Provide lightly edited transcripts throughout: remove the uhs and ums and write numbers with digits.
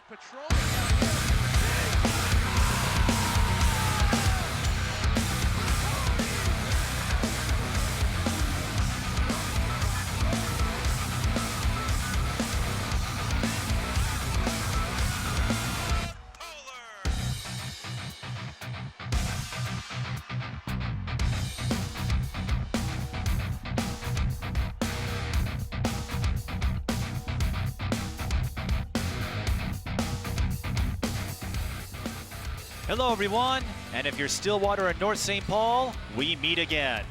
got patrol. Hello everyone, and if you're Stillwater and North St. Paul, we meet again.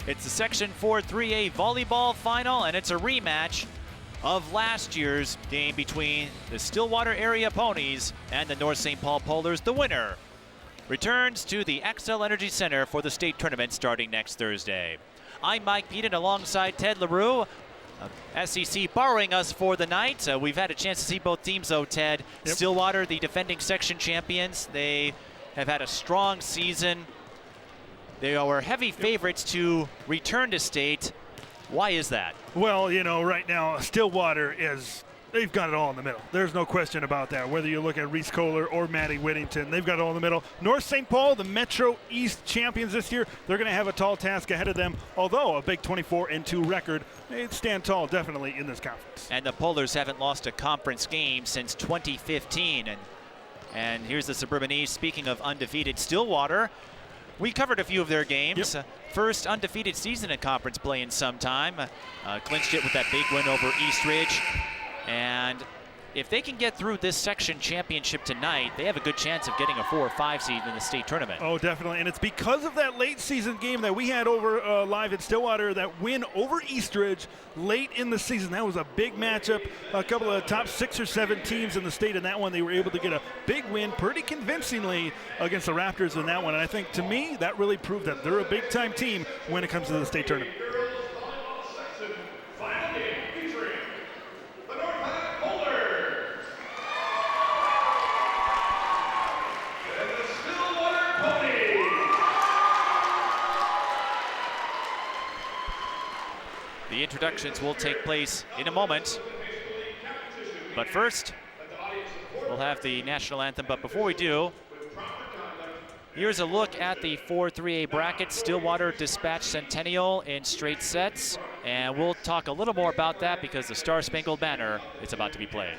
It's the Section 4 3A Volleyball Final, and it's a rematch of last year's game between the Stillwater area Ponies and the North St. Paul Polars. The winner returns to the Xcel Energy Center for the state tournament starting next Thursday. I'm Mike Peden alongside Ted LaRue. SEC borrowing us for the night. We've had a chance to see both teams though, Ted. Yep. Stillwater, the defending section champions. They have had a strong season. They are heavy favorites to return to state. Why is that? Well, you know, right now, Stillwater they've got it all in the middle. There's no question about that. Whether you look at Reese Kohler or Maddie Whittington, they've got it all in the middle. North St. Paul, the Metro East champions this year, they're going to have a tall task ahead of them. Although a big 24-2 record, they stand tall definitely in this conference. And the Polars haven't lost a conference game since 2015. And here's the Suburban East. Speaking of undefeated, Stillwater, we covered a few of their games. Yep. First undefeated season in conference play in some time. Clinched it with that big win over East Ridge. And if they can get through this section championship tonight, they have a good chance of getting a 4 or 5 seed in the state tournament. Oh, definitely. And it's because of that late season game that we had over live at Stillwater, that win over East Ridge late in the season. That was a big matchup. A couple of top 6 or 7 teams in the state in that one. They were able to get a big win pretty convincingly against the Raptors in that one. And I think, to me, that really proved that they're a big-time team when it comes to the state tournament. The introductions will take place in a moment. But first, we'll have the national anthem. But before we do, here's a look at the 4-3A bracket. Stillwater Dispatch Centennial in straight sets. And we'll talk a little more about that because the Star Spangled Banner is about to be played.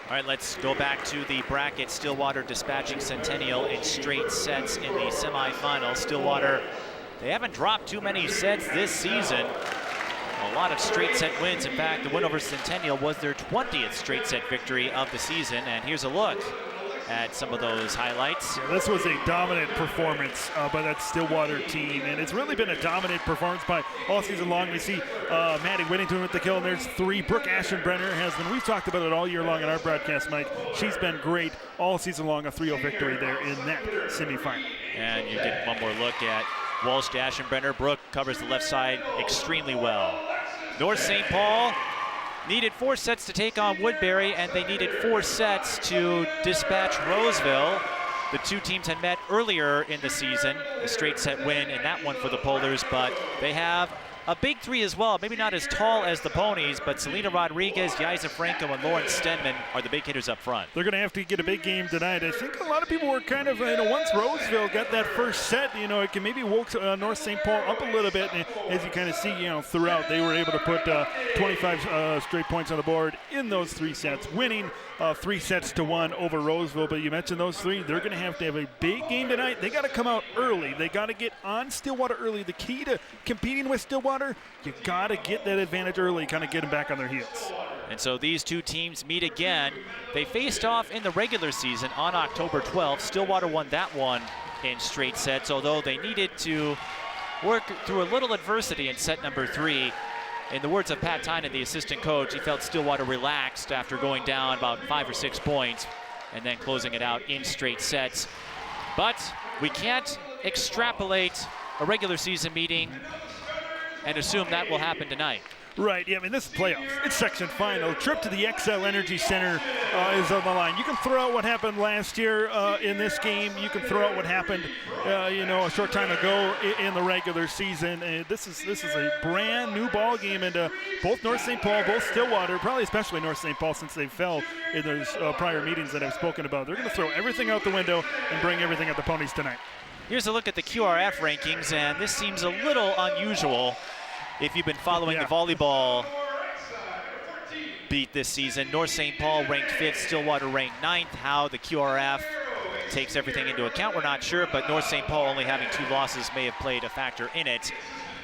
All right, let's go back to the bracket. Stillwater dispatching Centennial in straight sets in the semifinals. Stillwater, they haven't dropped too many sets this season. A lot of straight set wins. In fact, the win over Centennial was their 20th straight set victory of the season. And here's a look at some of those highlights. Yeah, this was a dominant performance by that Stillwater team, and it's really been a dominant performance by all season long. We see Maddie Whittington with the kill, and there's 3. Brooke Aschenbrenner has been, we've talked about it all year long in our broadcast, Mike. She's been great all season long, a 3-0 victory there in that semifinal. And you get one more look at Walsh to Aschenbrenner. Brooke covers the left side extremely well. North St. Paul needed 4 sets to take on Woodbury, and they needed 4 sets to dispatch Roseville. The two teams had met earlier in the season, a straight set win in that one for the Polars, but they have a big three as well. Maybe not as tall as the Ponies, but Selena Rodriguez, Yaisa Franco, and Lauren Stenman are the big hitters up front. They're going to have to get a big game tonight. I think a lot of people were kind of, once Roseville got that first set, it can maybe woke North St. Paul up a little bit. And as you kind of see, throughout, they were able to put 25 straight points on the board in those 3 sets, winning 3-1 over Roseville. But you mentioned those 3. They're going to have a big game tonight. They got to come out early. They got to get on Stillwater early. The key to competing with Stillwater, you got to get that advantage early, kind of get them back on their heels. And so these two teams meet again. They faced off in the regular season on October 12th. Stillwater won that one in straight sets, although they needed to work through a little adversity in set number 3. In the words of Pat Tynan, the assistant coach, he felt Stillwater relaxed after going down about 5 or 6 points and then closing it out in straight sets. But we can't extrapolate a regular season meeting and assume that will happen tonight. Right, yeah, this is playoffs. It's section final. Trip to the XL Energy Center is on the line. You can throw out what happened last year in this game. You can throw out what happened, a short time ago in the regular season. This is a brand new ball game, and both North St. Paul, both Stillwater, probably especially North St. Paul since they fell in those prior meetings that I've spoken about. They're going to throw everything out the window and bring everything at the Ponies tonight. Here's a look at the QRF rankings, and this seems a little unusual if you've been following the volleyball beat this season. North St. Paul ranked 5th, Stillwater ranked 9th. How the QRF takes everything into account, we're not sure, but North St. Paul only having 2 losses may have played a factor in it.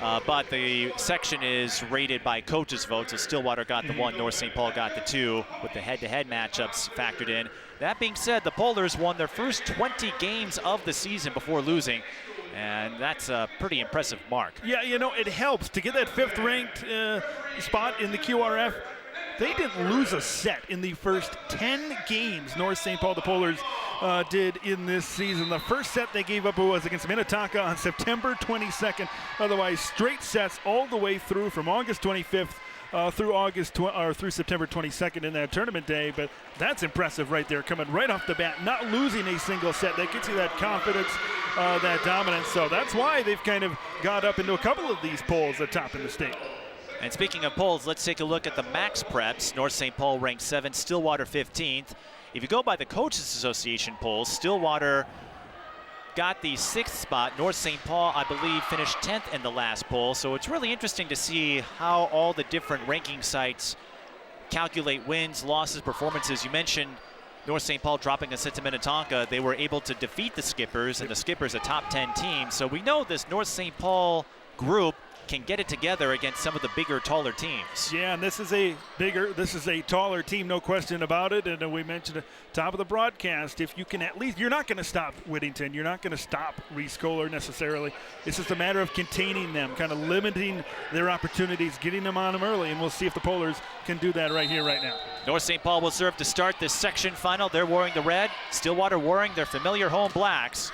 But the section is rated by coaches' votes, so Stillwater got the 1, North St. Paul got the 2, with the head-to-head matchups factored in. That being said, the Polars won their first 20 games of the season before losing, and that's a pretty impressive mark. Yeah, it helps to get that 5th ranked spot in the QRF. They didn't lose a set in the first 10 games North St. Paul, the Polars, did in this season. The first set they gave up was against Minnetonka on September 22nd. Otherwise, straight sets all the way through from August 25th through September 22nd in that tournament day. But that's impressive right there, coming right off the bat, not losing a single set. That gets you that confidence, that dominance. So that's why they've kind of got up into a couple of these polls at top in the state. And speaking of polls, let's take a look at the max preps. North St. Paul ranked 7th, Stillwater 15th. If you go by the Coaches Association polls, Stillwater got the 6th spot. North St. Paul, I believe, finished 10th in the last poll. So it's really interesting to see how all the different ranking sites calculate wins, losses, performances. You mentioned North St. Paul dropping a set to Minnetonka. They were able to defeat the Skippers, and the Skippers a top 10 team. So we know this North St. Paul group can get it together against some of the bigger, taller teams. Yeah, and this is a taller team, no question about it. And we mentioned at the top of the broadcast, if you can at least, you're not going to stop Whittington. You're not going to stop Reese Kohler necessarily. It's just a matter of containing them, kind of limiting their opportunities, getting them on them early, and we'll see if the Polars can do that right here, right now. North St. Paul will serve to start this section final. They're wearing the red. Stillwater wearing their familiar home blacks.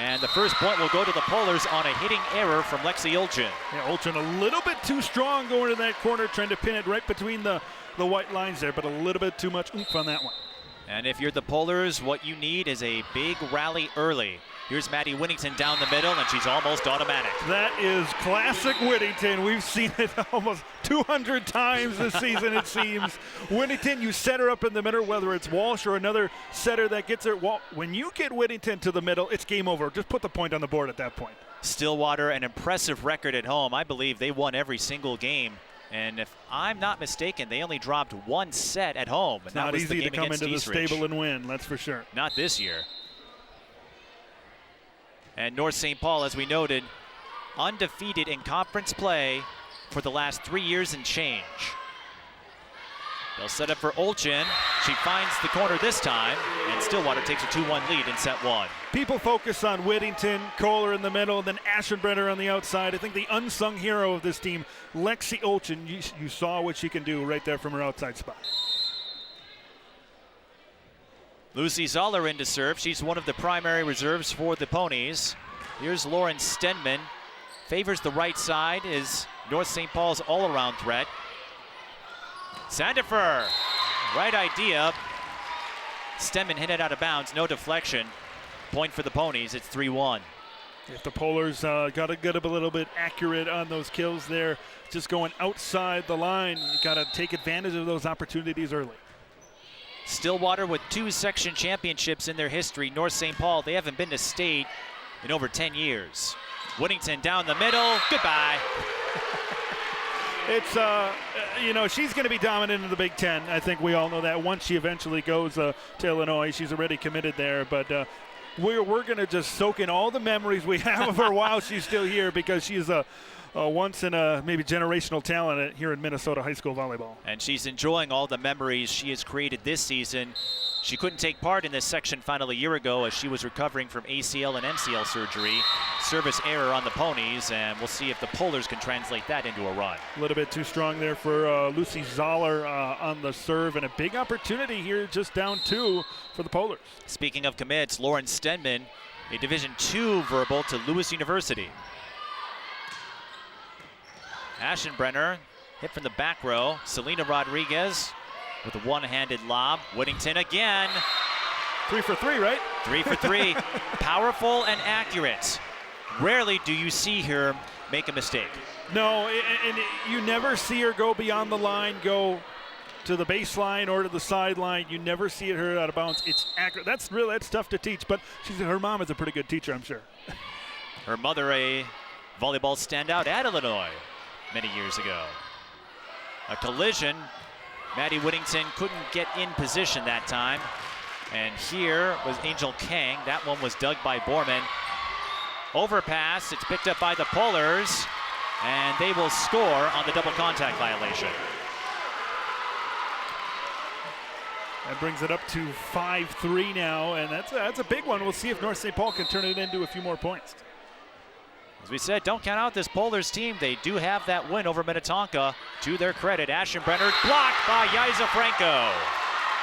And the first point will go to the Polars on a hitting error from Lexi Olchin. Yeah, Olchin a little bit too strong going to that corner, trying to pin it right between the white lines there, but a little bit too much oomph on that one. And if you're the Polars, what you need is a big rally early. Here's Maddie Whittington down the middle, and she's almost automatic. That is classic Whittington. We've seen it almost 200 times this season, it seems. Whittington, you set her up in the middle, whether it's Walsh or another setter that gets her. When you get Whittington to the middle, it's game over. Just put the point on the board at that point. Stillwater, an impressive record at home. I believe they won every single game. And if I'm not mistaken, they only dropped 1 set at home. It's not easy to come into the stable and win, that's for sure. Not this year. And North St. Paul, as we noted, undefeated in conference play for the last 3 years and change. They'll set up for Olchin. She finds the corner this time, and Stillwater takes a 2-1 lead in set 1. People focus on Whittington, Kohler in the middle, and then Aschenbrenner on the outside. I think the unsung hero of this team, Lexi Olchin, you saw what she can do right there from her outside spot. Lucy Zoller in to serve. She's one of the primary reserves for the Ponies. Here's Lauren Stenman. Favors the right side, is North St. Paul's all-around threat. Sandifer, right idea. Stenman hit it out of bounds, no deflection. Point for the Ponies. It's 3-1. If the Polars got to get a little bit accurate on those kills there, just going outside the line, you got to take advantage of those opportunities early. Stillwater with 2 section championships in their history. North St. Paul, they haven't been to state in over 10 years. Whittington down the middle. Goodbye. It's, she's going to be dominant in the Big Ten. I think we all know that. Once she eventually goes to Illinois, she's already committed there. But we're going to just soak in all the memories we have of her while she's still here, because she's a once in a maybe generational talent here in Minnesota high school volleyball. And she's enjoying all the memories she has created this season. She couldn't take part in this section final a year ago as she was recovering from ACL and MCL surgery. Service error on the Ponies, and we'll see if the Polars can translate that into a run. A little bit too strong there for Lucy Zoller on the serve, and a big opportunity here, just down 2 for the Polars. Speaking of commits, Lauren Stenman, a Division II verbal to Lewis University. Aschenbrenner hit from the back row. Selena Rodriguez with a one-handed lob. Whittington again. 3 for 3, right? 3 for 3. Powerful and accurate. Rarely do you see her make a mistake. No, and you never see her go beyond the line, go to the baseline or to the sideline. You never see her out of bounds. It's accurate. That's tough to teach, but her mom is a pretty good teacher, I'm sure. Her mother, a volleyball standout at Illinois many years ago. A collision. Maddie Whittington couldn't get in position that time. And here was Angel Kang. That one was dug by Borman. Overpass. It's picked up by the Polars. And they will score on the double contact violation. That brings it up to 5-3 now. And that's a big one. We'll see if North St. Paul can turn it into a few more points. As we said, don't count out this Polars team. They do have that win over Minnetonka. To their credit, Aschenbrenner blocked by Yaisa Franco.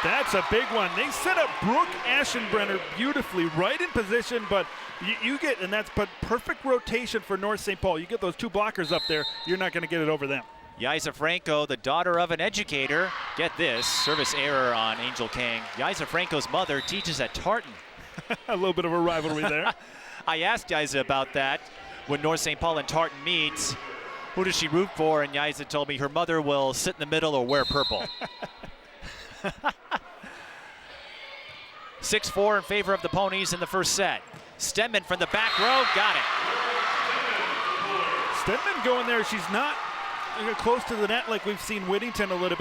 That's a big one. They set up Brooke Aschenbrenner beautifully, right in position, but you get, and that's but perfect rotation for North St. Paul. You get those 2 blockers up there, you're not going to get it over them. Yaisa Franco, the daughter of an educator. Get this, service error on Angel Kang. Yaisa Franco's mother teaches at Tartan. A little bit of a rivalry there. I asked Yaisa about that. When North St. Paul and Tartan meet, who does she root for? And Yaisa told me her mother will sit in the middle or wear purple. 6-4 in favor of the Ponies in the first set. Stenman from the back row, got it. Stenman going there, she's not close to the net like we've seen Whittington a little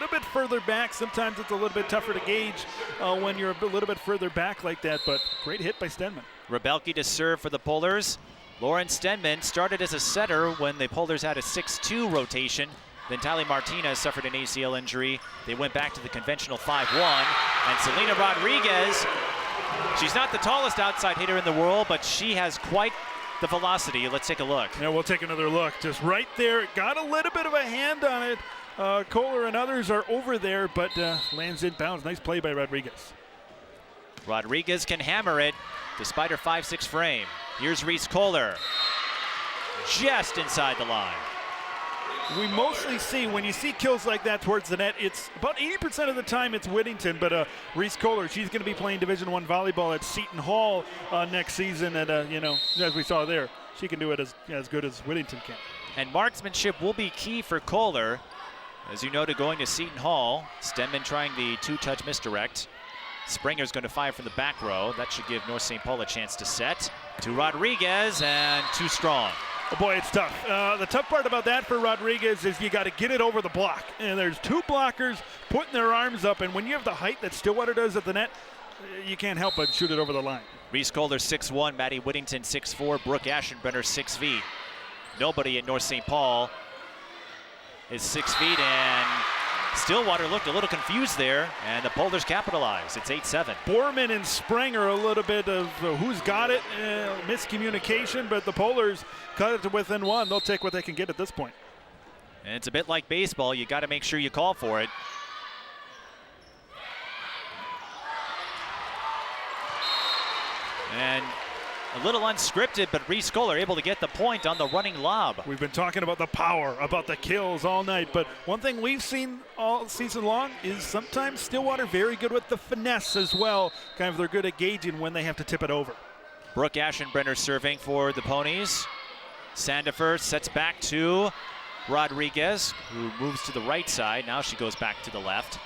bit further back. Sometimes it's a little bit tougher to gauge when you're a little bit further back like that, but great hit by Stenman. Rebelke to serve for the Polars. Lauren Stenman started as a setter when the Polars had a 6-2 rotation. Then Tali Martinez suffered an ACL injury. They went back to the conventional 5-1. And Selena Rodriguez, she's not the tallest outside hitter in the world, but she has quite the velocity. Let's take a look. Yeah, we'll take another look. Just right there. Got a little bit of a hand on it. Kohler and others are over there, but lands inbounds. Nice play by Rodriguez. Rodriguez can hammer it despite her 5'6" frame. Here's Reese Kohler, just inside the line. We mostly see, when you see kills like that towards the net, it's about 80% of the time it's Whittington, but Reese Kohler, she's going to be playing Division I volleyball at Seton Hall next season, and as we saw there, she can do it as good as Whittington can. And marksmanship will be key for Kohler. As you know, to going to Seton Hall, Stenman trying the 2-touch misdirect. Springer's going to fire from the back row. That should give North St. Paul a chance to set. To Rodriguez, and too strong. Oh boy, it's tough. The tough part about that for Rodriguez is you got to get it over the block. And there's 2 blockers putting their arms up, and when you have the height that Stillwater does at the net, you can't help but shoot it over the line. Reese Kohler 6'1", Maddie Whittington 6'4", Brooke Aschenbrenner 6 feet. Nobody at North St. Paul is 6 feet, and Stillwater looked a little confused there, and the Polars capitalized. It's 8-7. Borman and Springer, a little bit of who's got it, miscommunication, but the Polars cut it to within 1. They'll take what they can get at this point. And it's a bit like baseball. You got to make sure you call for it. And A little unscripted, but Reese Kohler able to get the point on the running lob. We've been talking about the power, about the kills all night, but one thing we've seen all season long is sometimes Stillwater very good with the finesse as well. Kind of they're good at gauging when they have to tip it over. Brooke Aschenbrenner serving for the Ponies. Sandifer sets back to Rodriguez, who moves to the right side. Now she goes back to the left.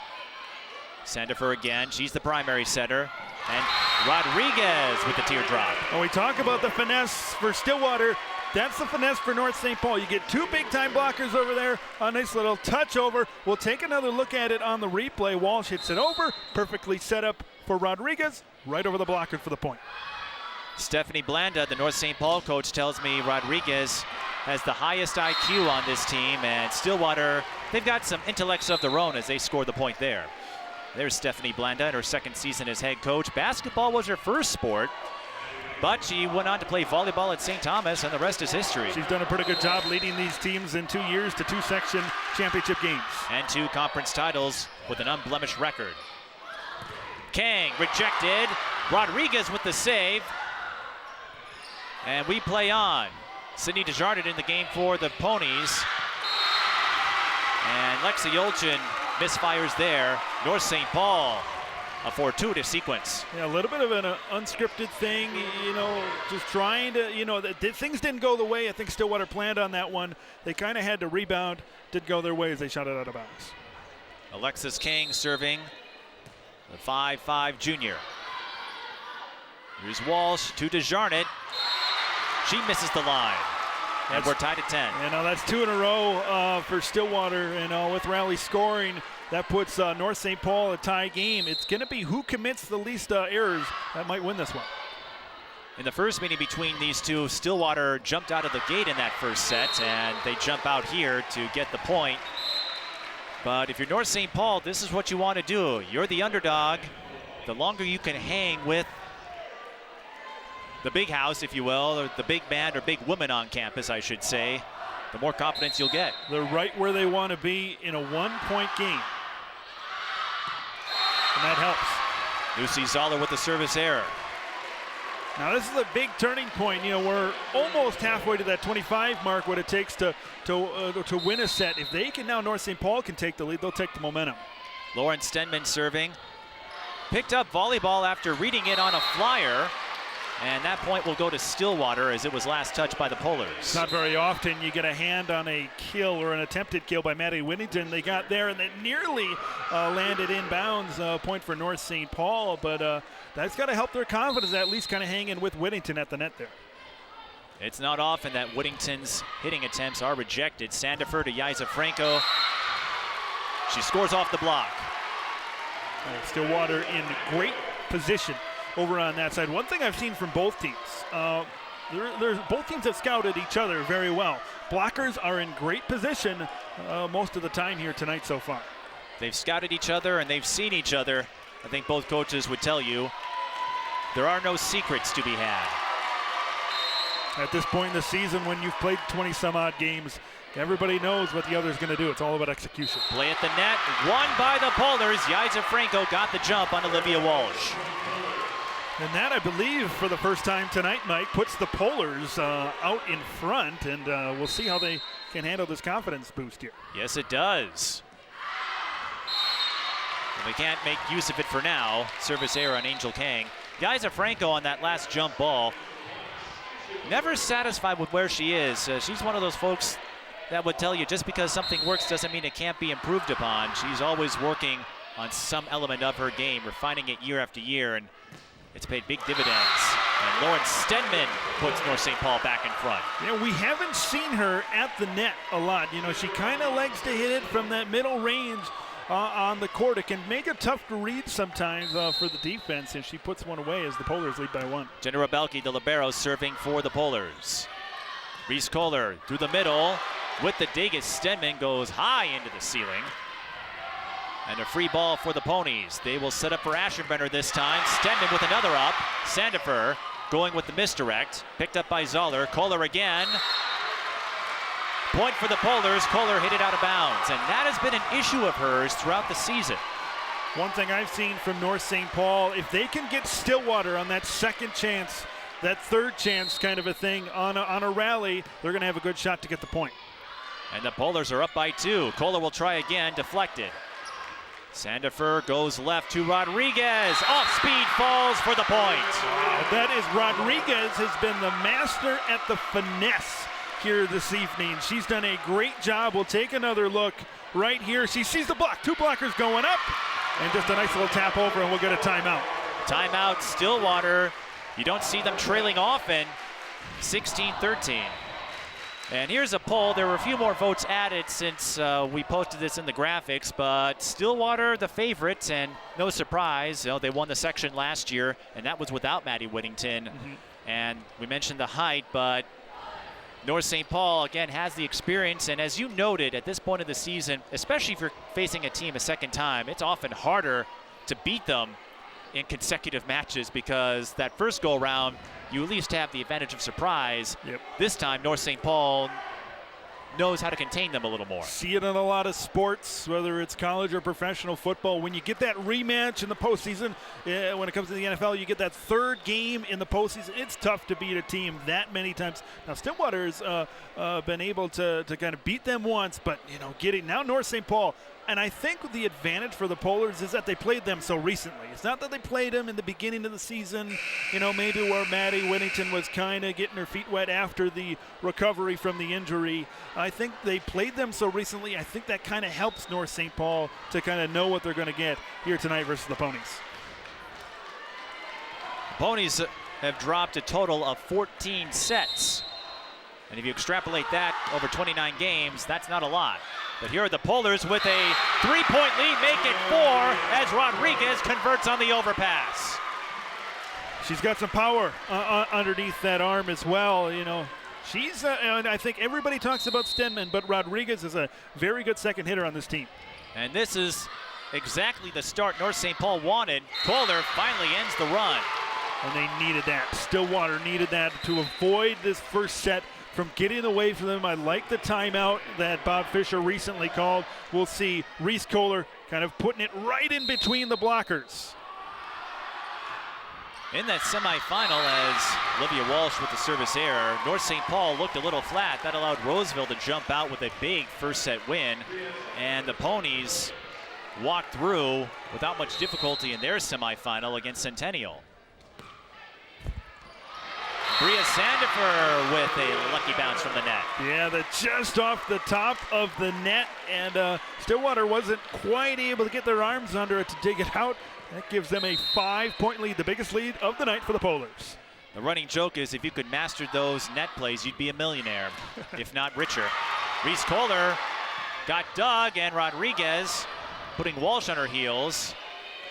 Sandifer again, she's the primary setter. And Rodriguez with the teardrop. When we talk about the finesse for Stillwater, that's the finesse for North St. Paul. You get two big-time blockers over there. A nice little touch over. We'll take another look at it on the replay. Walsh hits it over. Perfectly set up for Rodriguez. Right over the blocker for the point. Stephanie Blanda, the North St. Paul coach, tells me Rodriguez has the highest IQ on this team. And Stillwater, they've got some intellects of their own as they score the point there. There's Stephanie Blanda in her second season as head coach. Basketball was her first sport, but she went on to play volleyball at St. Thomas, and the rest is history. She's done a pretty good job leading these teams in 2 years to 2 section championship games. And 2 conference titles with an unblemished record. Kang rejected. Rodriguez with the save. And we play on. Sydney Desjardins in the game for the Ponies. And Lexi Yolchin misfires there. North St. Paul, a fortuitous sequence. Yeah, a little bit of an unscripted thing, you know, just trying to, you know, things didn't go the way I think Stillwater planned on that one. They kind of had to rebound. Didn't go their way as they shot it out of bounds. Alexis King serving, the 5'5" junior. Here's Walsh to Desjardins. She misses the line. And we're tied at 10. You know, that's 2 in a row for Stillwater, and with rally scoring, that puts North St. Paul a tie game. It's going to be who commits the least errors that might win this one. In the first meeting between these two, Stillwater jumped out of the gate in that first set, and they jump out here to get the point. But if you're North St. Paul, this is what you want to do. You're the underdog. The longer you can hang with the big house, if you will, or the big man or big woman on campus, I should say, the more confidence you'll get. They're right where they want to be in a 1-point game. And that helps. Lucy Zoller with the service error. Now this is a big turning point. You know, we're almost halfway to that 25 mark, what it takes to win a set. If they can now, North St. Paul can take the lead, they'll take the momentum. Lauren Stenman serving. Picked up volleyball after reading it on a flyer. And that point will go to Stillwater as it was last touched by the Polars. Not very often you get a hand on a kill or an attempted kill by Maddie Whittington. They got there and they nearly landed in bounds. Point for North St. Paul, but that's got to help their confidence, at least kind of hanging with Whittington at the net there. It's not often that Whittington's hitting attempts are rejected. Sandifer to Yiza Franco. She scores off the block. Stillwater in great position over on that side. One thing I've seen from both teams, both teams have scouted each other very well. Blockers are in great position most of the time here tonight so far. They've scouted each other and they've seen each other. I think both coaches would tell you there are no secrets to be had. At this point in the season, when you've played 20-some-odd games, everybody knows what the other's going to do. It's all about execution. Play at the net, won by the Polars. Yiza Franco got the jump on Olivia Walsh. And that, I believe, for the first time tonight, Mike, puts the Polars out in front, and we'll see how they can handle this confidence boost here. Yes, it does. And they can't make use of it for now. Service error on Angel Kang. Yiza Franco on that last jump ball. Never satisfied with where she is. She's one of those folks that would tell you just because something works doesn't mean it can't be improved upon. She's always working on some element of her game, refining it year after year, and it's paid big dividends. And Lauren Stenman puts North St. Paul back in front. You know, we haven't seen her at the net a lot. You know, she kind of likes to hit it from that middle range on the court. It can make it tough to read sometimes for the defense, and she puts one away as the Polars lead by 1. Jenna Rebelke, the libero, serving for the Polars. Reese Kohler through the middle with the dig as Stenman goes high into the ceiling. And a free ball for the Ponies. They will set up for Aschenbrenner this time. Stenman with another up. Sandifer going with the misdirect. Picked up by Zoller. Kohler again. Point for the Polars. Kohler hit it out of bounds. And that has been an issue of hers throughout the season. One thing I've seen from North St. Paul, if they can get Stillwater on that second chance that third chance kind of a thing on a rally, they're going to have a good shot to get the point. And the Polars are up by 2. Kohler will try again, deflected. Sandifer goes left to Rodriguez. Off speed, falls for the point. That is Rodriguez has been the master at the finesse here this evening. She's done a great job. We'll take another look right here. She sees the block. 2 blockers going up. And just a nice little tap over, and we'll get a timeout. Timeout, Stillwater. You don't see them trailing often. 16-13. And here's a poll. There were a few more votes added since we posted this in the graphics, but Stillwater the favorites, and no surprise, they won the section last year, and that was without Maddie Whittington. And we mentioned the height, but North St. Paul, again, has the experience, and as you noted, at this point of the season, especially if you're facing a team a second time, it's often harder to beat them in consecutive matches because that first go-around, you at least have the advantage of surprise. This time, North St. Paul knows how to contain them a little more. See it in a lot of sports, whether it's college or professional football. When you get that rematch in the postseason, when it comes to the NFL, you get that third game in the postseason. It's tough to beat a team that many times. Now, Stillwater's been able to kind of beat them once, but, getting now North St. Paul. And I think the advantage for the Polars is that they played them so recently. It's not that they played them in the beginning of the season, maybe where Maddie Whittington was kind of getting her feet wet after the recovery from the injury. I think they played them so recently. I think that kind of helps North St. Paul to kind of know what they're going to get here tonight versus the Ponies. Ponies have dropped a total of 14 sets. And if you extrapolate that over 29 games, that's not a lot. But here are the Polars with a 3-point lead, make it 4 as Rodriguez converts on the overpass. She's got some power underneath that arm as well. She's, and I think everybody talks about Stenman, but Rodriguez is a very good second hitter on this team. And this is exactly the start North St. Paul wanted. Kohler finally ends the run. And they needed that. Stillwater needed that to avoid this first set from getting away from them. I like the timeout that Bob Fisher recently called. We'll see Reese Kohler kind of putting it right in between the blockers. In that semifinal, as Olivia Walsh with the service error, North St. Paul looked a little flat. That allowed Roseville to jump out with a big first set win. And the Ponies walked through without much difficulty in their semifinal against Centennial. Bria Sandifer with a lucky bounce from the net. Yeah, that's just off the top of the net, and Stillwater wasn't quite able to get their arms under it to dig it out. That gives them a 5-point lead, the biggest lead of the night for the Polars. The running joke is if you could master those net plays, you'd be a millionaire, if not richer. Reese Kohler got dug, and Rodriguez putting Walsh on her heels.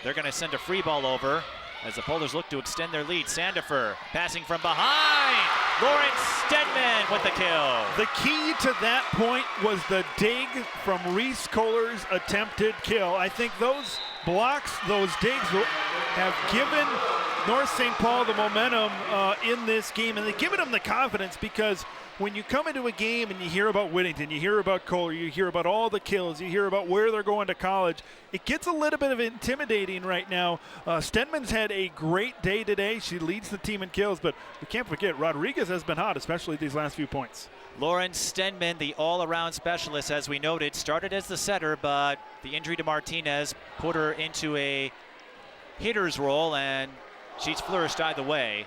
They're going to send a free ball over as the Polars look to extend their lead. Sandifer passing from behind. Lawrence Stedman with the kill. The key to that point was the dig from Reese Kohler's attempted kill. I think those blocks, those digs have given North St. Paul the momentum in this game, and they've given them the confidence because when you come into a game and you hear about Whittington, you hear about Kohler, you hear about all the kills, you hear about where they're going to college, it gets a little bit of intimidating right now. Stedman's had a great day today. She leads the team in kills, but we can't forget Rodriguez has been hot, especially these last few points. Lawrence Stedman, the all-around specialist, as we noted, started as the setter, but the injury to Martinez put her into a hitter's role, and she's flourished either way.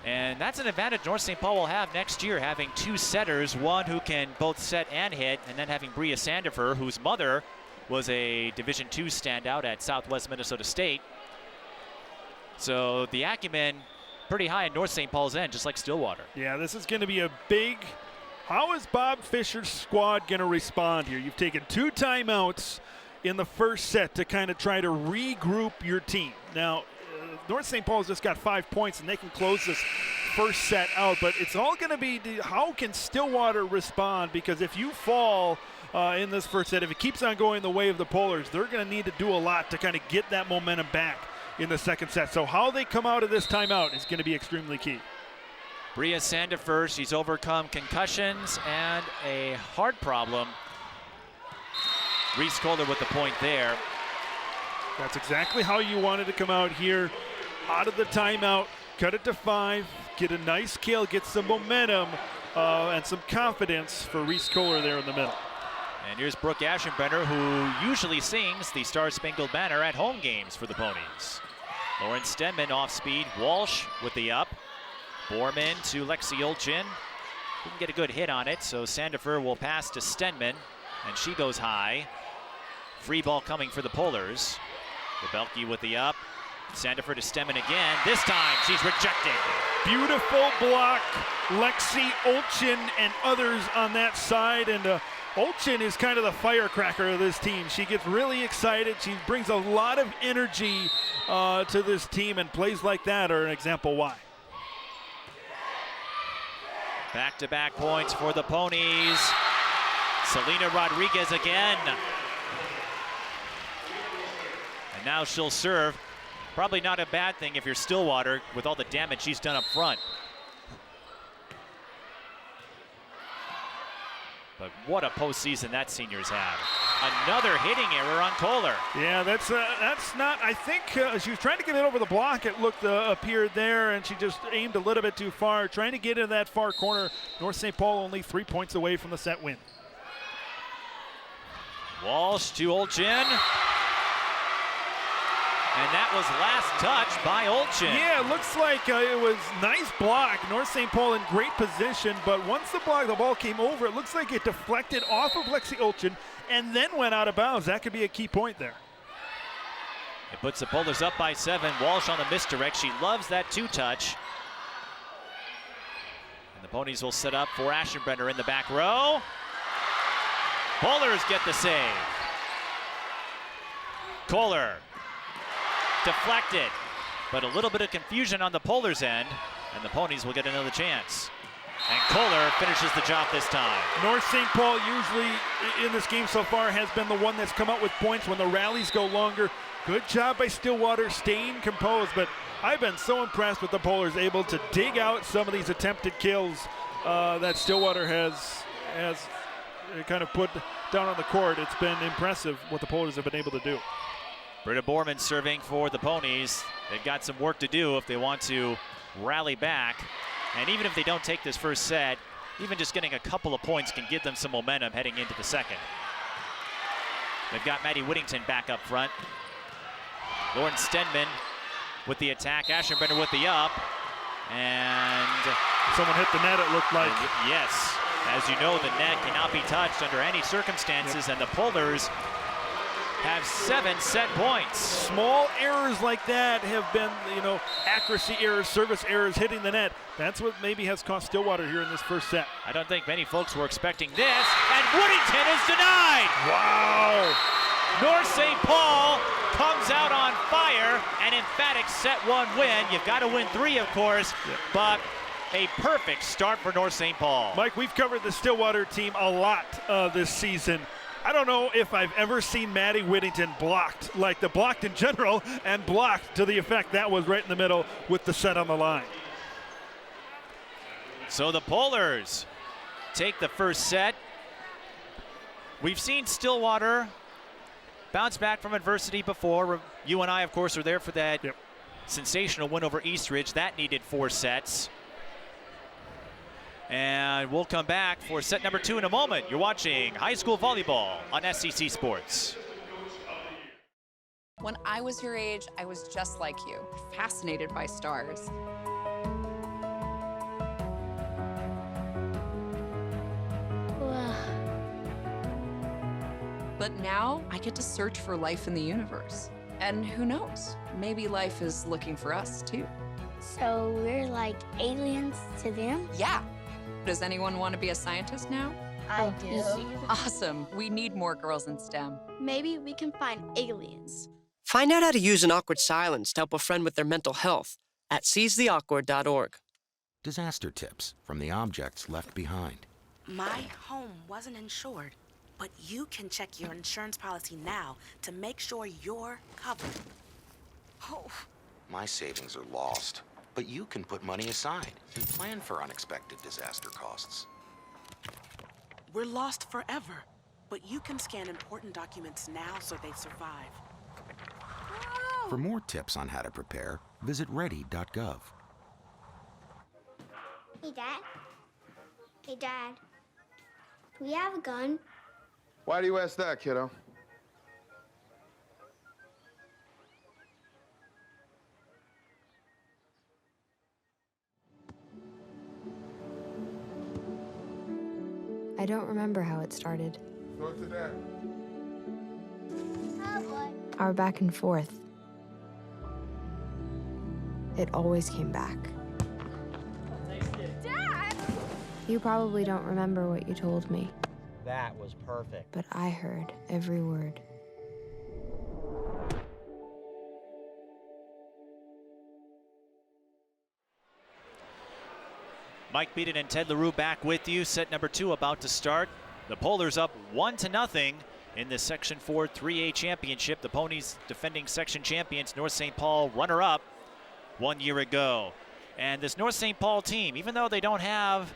And that's an advantage North St. Paul will have next year, having 2 setters, one who can both set and hit, and then having Bria Sandifer, whose mother was a Division II standout at Southwest Minnesota State. So the acumen pretty high in North St. Paul's end, just like Stillwater. Yeah, this is going to be a big. How is Bob Fisher's squad going to respond here? You've taken 2 timeouts in the first set to kind of try to regroup your team. Now, North St. Paul's just got 5 points, and they can close this first set out. But it's all going to be how can Stillwater respond? Because if you fall in this first set, if it keeps on going the way of the Polars, they're going to need to do a lot to kind of get that momentum back in the second set. So how they come out of this timeout is going to be extremely key. Bria Sandifer, she's overcome concussions and a heart problem. Reese Kohler with the point there. That's exactly how you wanted to come out here. Out of the timeout, cut it to 5, get a nice kill, get some momentum and some confidence for Reese Kohler there in the middle. And here's Brooke Aschenbrenner, who usually sings the Star Spangled Banner at home games for the Ponies. Lauren Stenman off speed. Walsh with the up. Borman to Lexi Olchin. Didn't get a good hit on it, so Sandifer will pass to Stenman, and she goes high. Free ball coming for the Polars. Gabelke with the up. Sandifer to Stenman again. This time she's rejected. Beautiful block. Lexi Olchin and others on that side, and Olchin is kind of the firecracker of this team. She gets really excited. She brings a lot of energy to this team, and plays like that are an example why. Back-to-back points for the Ponies. Selena Rodriguez again. And now she'll serve. Probably not a bad thing if you're Stillwater with all the damage she's done up front. But what a postseason that senior's had. Another hitting error on Kohler. Yeah, that's not, I think she was trying to get it over the block. It looked appeared there, and she just aimed a little bit too far, trying to get into that far corner. North St. Paul only 3 points away from the set win. Walsh to Olchin. And that was last touch by Olchin. Yeah, it looks like it was nice block. North St. Paul in great position, but once the ball came over, it looks like it deflected off of Lexi Olchin and then went out of bounds. That could be a key point there. It puts the Polars up by 7. Walsh on the misdirect. She loves that two-touch. And the Ponies will set up for Aschenbrenner in the back row. Polars get the save. Kohler. Deflected, but a little bit of confusion on the Polars' end, and the Ponies will get another chance. And Kohler finishes the job this time. North St. Paul usually in this game so far has been the one that's come out with points when the rallies go longer. Good job by Stillwater staying composed, but I've been so impressed with the Polars able to dig out some of these attempted kills that Stillwater has kind of put down on the court. It's been impressive what the Polars have been able to do. Britta Borman serving for the Ponies. They've got some work to do if they want to rally back. And even if they don't take this first set, even just getting a couple of points can give them some momentum heading into the second. They've got Maddie Whittington back up front. Lauren Stenman with the attack. Aschenbrenner with the up. And someone hit the net, it looked like. Yes. As you know, the net cannot be touched under any circumstances, and the Polars have 7 set points. Small errors like that have been, accuracy errors, service errors, hitting the net. That's what maybe has cost Stillwater here in this first set. I don't think many folks were expecting this, and Whittington is denied. Wow. North St. Paul comes out on fire, an emphatic set 1 win. You've got to win 3, of course, but a perfect start for North St. Paul. Mike, we've covered the Stillwater team a lot this season. I don't know if I've ever seen Maddie Whittington blocked, like the blocked in general, and blocked to the effect that was right in the middle with the set on the line. So the Polars take the first set. We've seen Stillwater bounce back from adversity before. You and I, of course, are there for that sensational win over Eastridge. That needed 4 sets. And we'll come back for set number 2 in a moment. You're watching high school volleyball on SEC Sports. When I was your age, I was just like you, fascinated by stars. Wow. But now I get to search for life in the universe. And who knows, maybe life is looking for us too. So we're like aliens to them? Yeah. Does anyone want to be a scientist now? I do. Awesome. We need more girls in STEM. Maybe we can find aliens. Find out how to use an awkward silence to help a friend with their mental health at seizetheawkward.org. Disaster tips from the objects left behind. My home wasn't insured, but you can check your insurance policy now to make sure you're covered. Oh. My savings are lost, but you can put money aside and plan for unexpected disaster costs. We're lost forever, but you can scan important documents now so they survive. For more tips on how to prepare, visit ready.gov. Hey, Dad. Hey, Dad. Do we have a gun? Why do you ask that, kiddo? I don't remember how it started. Talk to Dad. Oh, boy. Our back and forth. It always came back. Dad! You probably don't remember what you told me, That was perfect. but I heard every word. Mike Beaton and Ted LaRue back with you. Set number 2 about to start. The Polars up 1-0 in the Section 4 3A championship. The Ponies defending section champions, North St. Paul runner-up 1 year ago. And this North St. Paul team, even though they don't have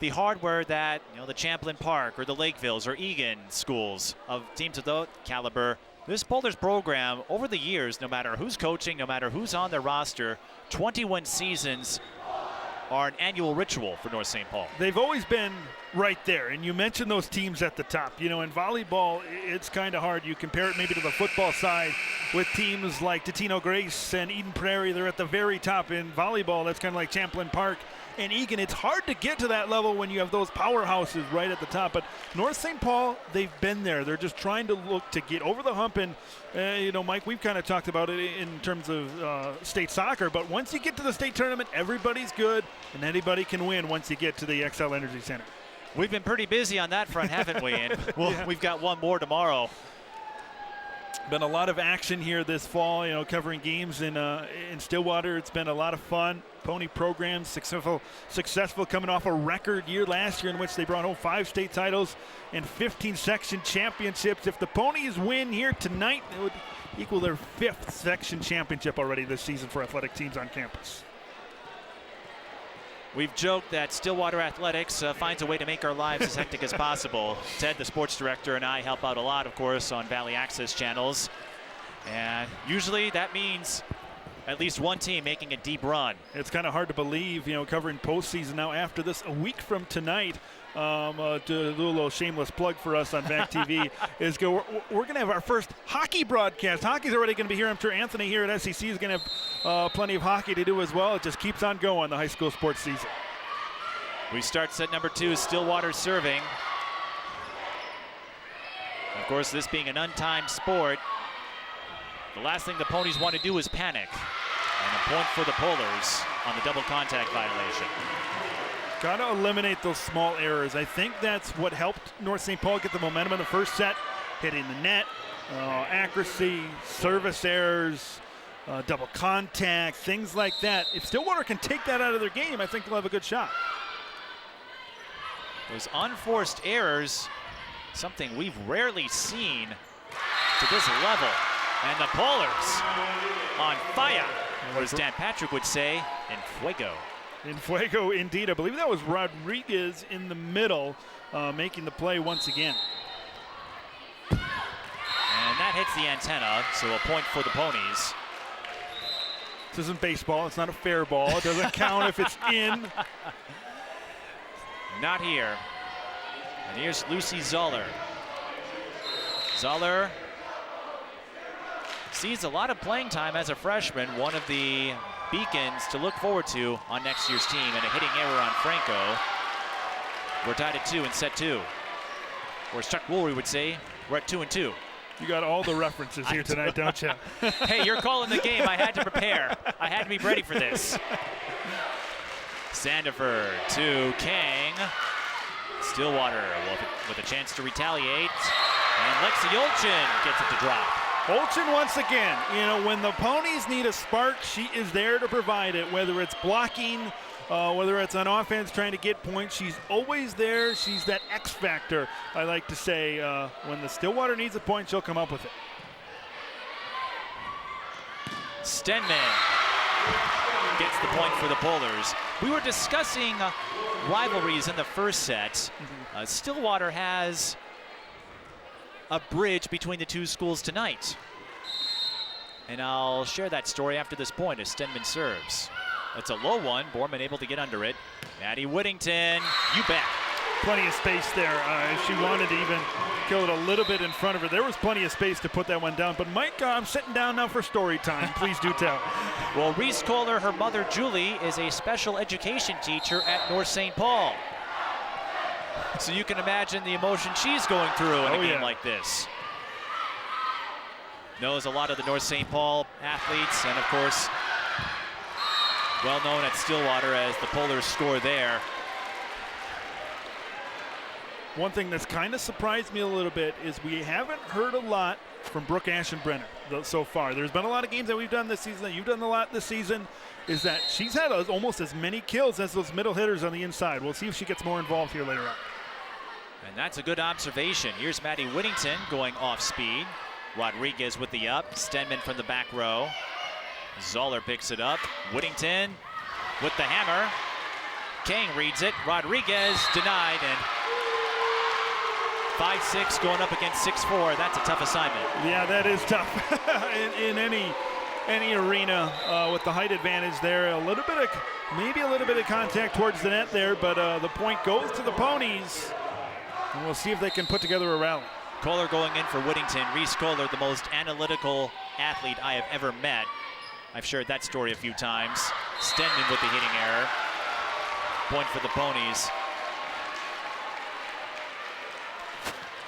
the hardware that the Champlain Park or the Lakevilles or Egan schools of teams of that caliber, this Polars program over the years, no matter who's coaching, no matter who's on their roster, 21 seasons are an annual ritual for North St. Paul. They've always been right there, and you mentioned those teams at the top. In volleyball, it's kind of hard. You compare it maybe to the football side with teams like Totino Grace and Eden Prairie. They're at the very top. In volleyball, that's kind of like Champlain Park and Egan. It's hard to get to that level when you have those powerhouses right at the top. But North St. Paul, they've been there. They're just trying to look to get over the hump. And, Mike, we've kind of talked about it in terms of state soccer. But once you get to the state tournament, everybody's good, and anybody can win once you get to the XL Energy Center. We've been pretty busy on that front, haven't we? And we've got one more tomorrow. Been a lot of action here this fall, covering games in Stillwater. It's been a lot of fun. Pony programs successful coming off a record year last year in which they brought home 5 state titles and 15 section championships. If the Ponies win here tonight, it would equal their 5th section championship already this season for athletic teams on campus. We've joked that Stillwater Athletics finds a way to make our lives as hectic as possible. Ted, the sports director, and I help out a lot, of course, on Valley Access channels. And usually that means at least one team making a deep run. It's kind of hard to believe, covering postseason now after this. A week from tonight, to do a little shameless plug for us on VAC TV, we're going to have our first hockey broadcast. Hockey's already going to be here. I'm sure Anthony here at SEC is going to have plenty of hockey to do as well. It just keeps on going, the high school sports season. We start set number 2, Stillwater serving. Of course, this being an untimed sport, the last thing the Ponies want to do is panic. And a point for the Polars on the double contact violation. Got to eliminate those small errors. I think that's what helped North St. Paul get the momentum in the first set. Hitting the net, accuracy, service errors, double contact, things like that. If Stillwater can take that out of their game, I think they'll have a good shot. Those unforced errors, something we've rarely seen to this level. And the Polars on fire, or as Dan Patrick would say, en fuego. En fuego, indeed. I believe that was Rodriguez in the middle, making the play once again. And that hits the antenna, so a point for the Ponies. This isn't baseball. It's not a fair ball. It doesn't count if it's in. Not here. And here's Lucy Zoller. Zoller sees a lot of playing time as a freshman, one of the beacons to look forward to on next year's team, and a hitting error on Franco. We're tied at 2 in set 2. Or as Chuck Woolery would say, we're at 2-2. You got all the references here tonight, don't you? Hey, you're calling the game. I had to prepare. I had to be ready for this. Sandiford to King. Stillwater with a chance to retaliate. And Lexi Olchin gets it to drop. Olchin once again, when the Ponies need a spark, she is there to provide it, whether it's blocking, whether it's on offense trying to get points. She's always there. She's that X factor, I like to say. When the Stillwater needs a point, she'll come up with it. Stenman gets the point for the Polars. We were discussing rivalries in the first set. Stillwater has a bridge between the two schools tonight. And I'll share that story after this point as Stenman serves. It's a low one. Borman able to get under it. Maddie Whittington, you bet. Plenty of space there. If she wanted to even kill it a little bit in front of her, there was plenty of space to put that one down. But Mike, I'm sitting down now for story time. Please do tell. Well, Reese Kohler, her mother Julie, is a special education teacher at North St. Paul. So you can imagine the emotion she's going through in a game like this. Knows a lot of the North St. Paul athletes, and of course, well known at Stillwater as the Polars score there. One thing that's kind of surprised me a little bit is we haven't heard a lot from Brooke Ashenbrenner so far. There's been a lot of games that we've done this season, that you've done a lot this season, is that she's had almost as many kills as those middle hitters on the inside. We'll see if she gets more involved here later on. And that's a good observation. Here's Maddie Whittington going off speed. Rodriguez with the up. Stenman from the back row. Zoller picks it up. Whittington with the hammer. King reads it. Rodriguez denied, and 5'6" going up against 6'4". That's a tough assignment. Yeah, that is tough in any arena with the height advantage there. Maybe a little bit of contact towards the net there, but the point goes to the Ponies, and we'll see if they can put together a rally. Kohler going in for Whittington. Reese Kohler, the most analytical athlete I have ever met. I've shared that story a few times. Stenman with the hitting error. Point for the Ponies.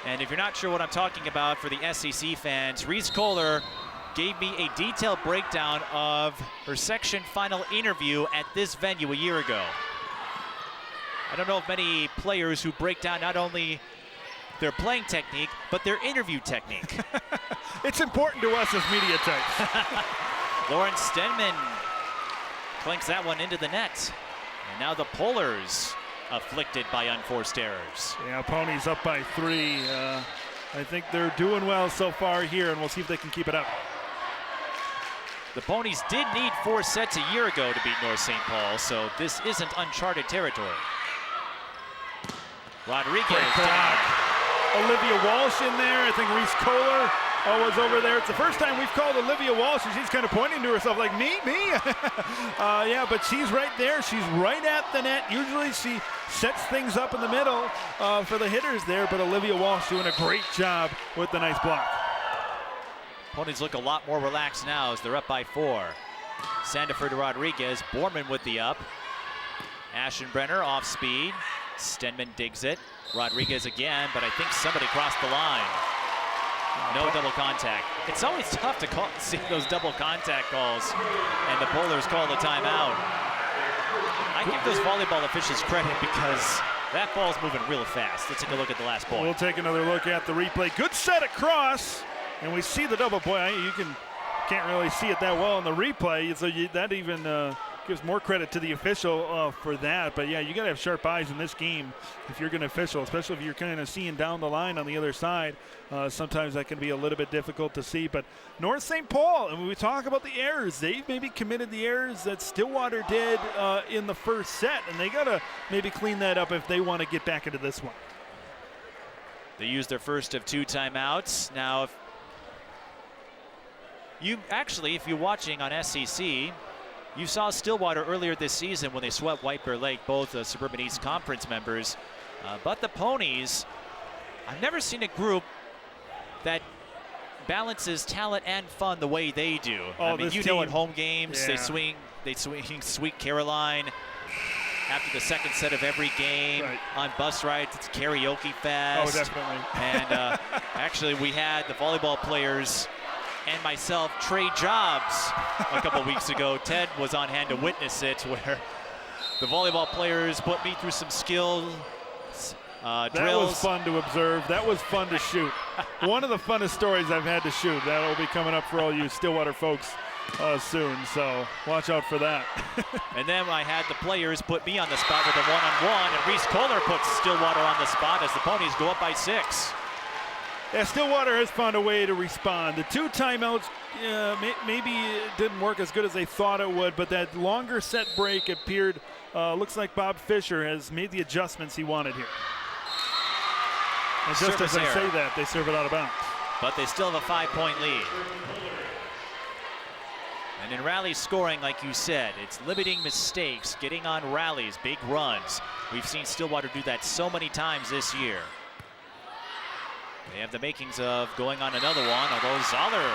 And if you're not sure what I'm talking about for the SEC fans, Reese Kohler gave me a detailed breakdown of her section final interview at this venue a year ago. I don't know of many players who break down not only their playing technique, but their interview technique. It's important to us as media types. Lauren Stenman clinks that one into the net. And now the Polars afflicted by unforced errors. Yeah, Ponies up by 3. I think they're doing well so far here, and we'll see if they can keep it up. The Ponies did need 4 sets a year ago to beat North St. Paul, so this isn't uncharted territory. Rodriguez. Olivia Walsh in there. I think Reese Kohler was over there. It's the first time we've called Olivia Walsh, and she's kind of pointing to herself like, me? Yeah, but she's right there. She's right at the net. Usually she sets things up in the middle for the hitters there, but Olivia Walsh doing a great job with the nice block. Ponies look a lot more relaxed now as they're up by 4. Sandiford to Rodriguez. Borman with the up. Ashenbrenner off speed. Stenman digs it. Rodriguez again, but I think somebody crossed the line. No double contact. It's always tough to see those double contact calls, and the Polars call the timeout. I give those volleyball officials credit because that ball's moving real fast. Let's take a look at the last point. We'll take another look at the replay. Good set across, and we see the double point. You can't really see it that well in the replay, so that even gives more credit to the official for that. But yeah, you got to have sharp eyes in this game if you're going to official, especially if you're kind of seeing down the line on the other side. Sometimes that can be a little bit difficult to see. But North St. Paul, and when we talk about the errors, they've maybe committed the errors that Stillwater did in the first set, and they got to maybe clean that up if they want to get back into this one. They used their first of 2 timeouts. Now, if you're watching on SEC, you saw Stillwater earlier this season when they swept White Bear Lake, both Suburban East Conference members. But the Ponies, I've never seen a group that balances talent and fun the way they do. I mean, you know, at home games, they swing Sweet Caroline after the second set of every game. Right. On bus rides, it's karaoke fest. Oh, definitely. And actually, we had the volleyball players and myself trade jobs a couple weeks ago. Ted was on hand to witness it, where the volleyball players put me through some skills, That drills. was fun to observe. That was fun to shoot. One of the funnest stories I've had to shoot. That will be coming up for all you Stillwater folks soon, so watch out for that. And then I had the players put me on the spot with a one-on-one, and Reese Kohler puts Stillwater on the spot as the Ponies go up by 6. Yeah, Stillwater has found a way to respond. The 2 timeouts, maybe it didn't work as good as they thought it would, but that longer set break appeared, looks like Bob Fisher has made the adjustments he wanted here. And just as I say that, they serve it out of bounds. But they still have a 5-point lead. And And in rally scoring, like you said, it's limiting mistakes, getting on rallies, big runs. We've seen Stillwater do that so many times this year. They have the makings of going on another one, although Zoller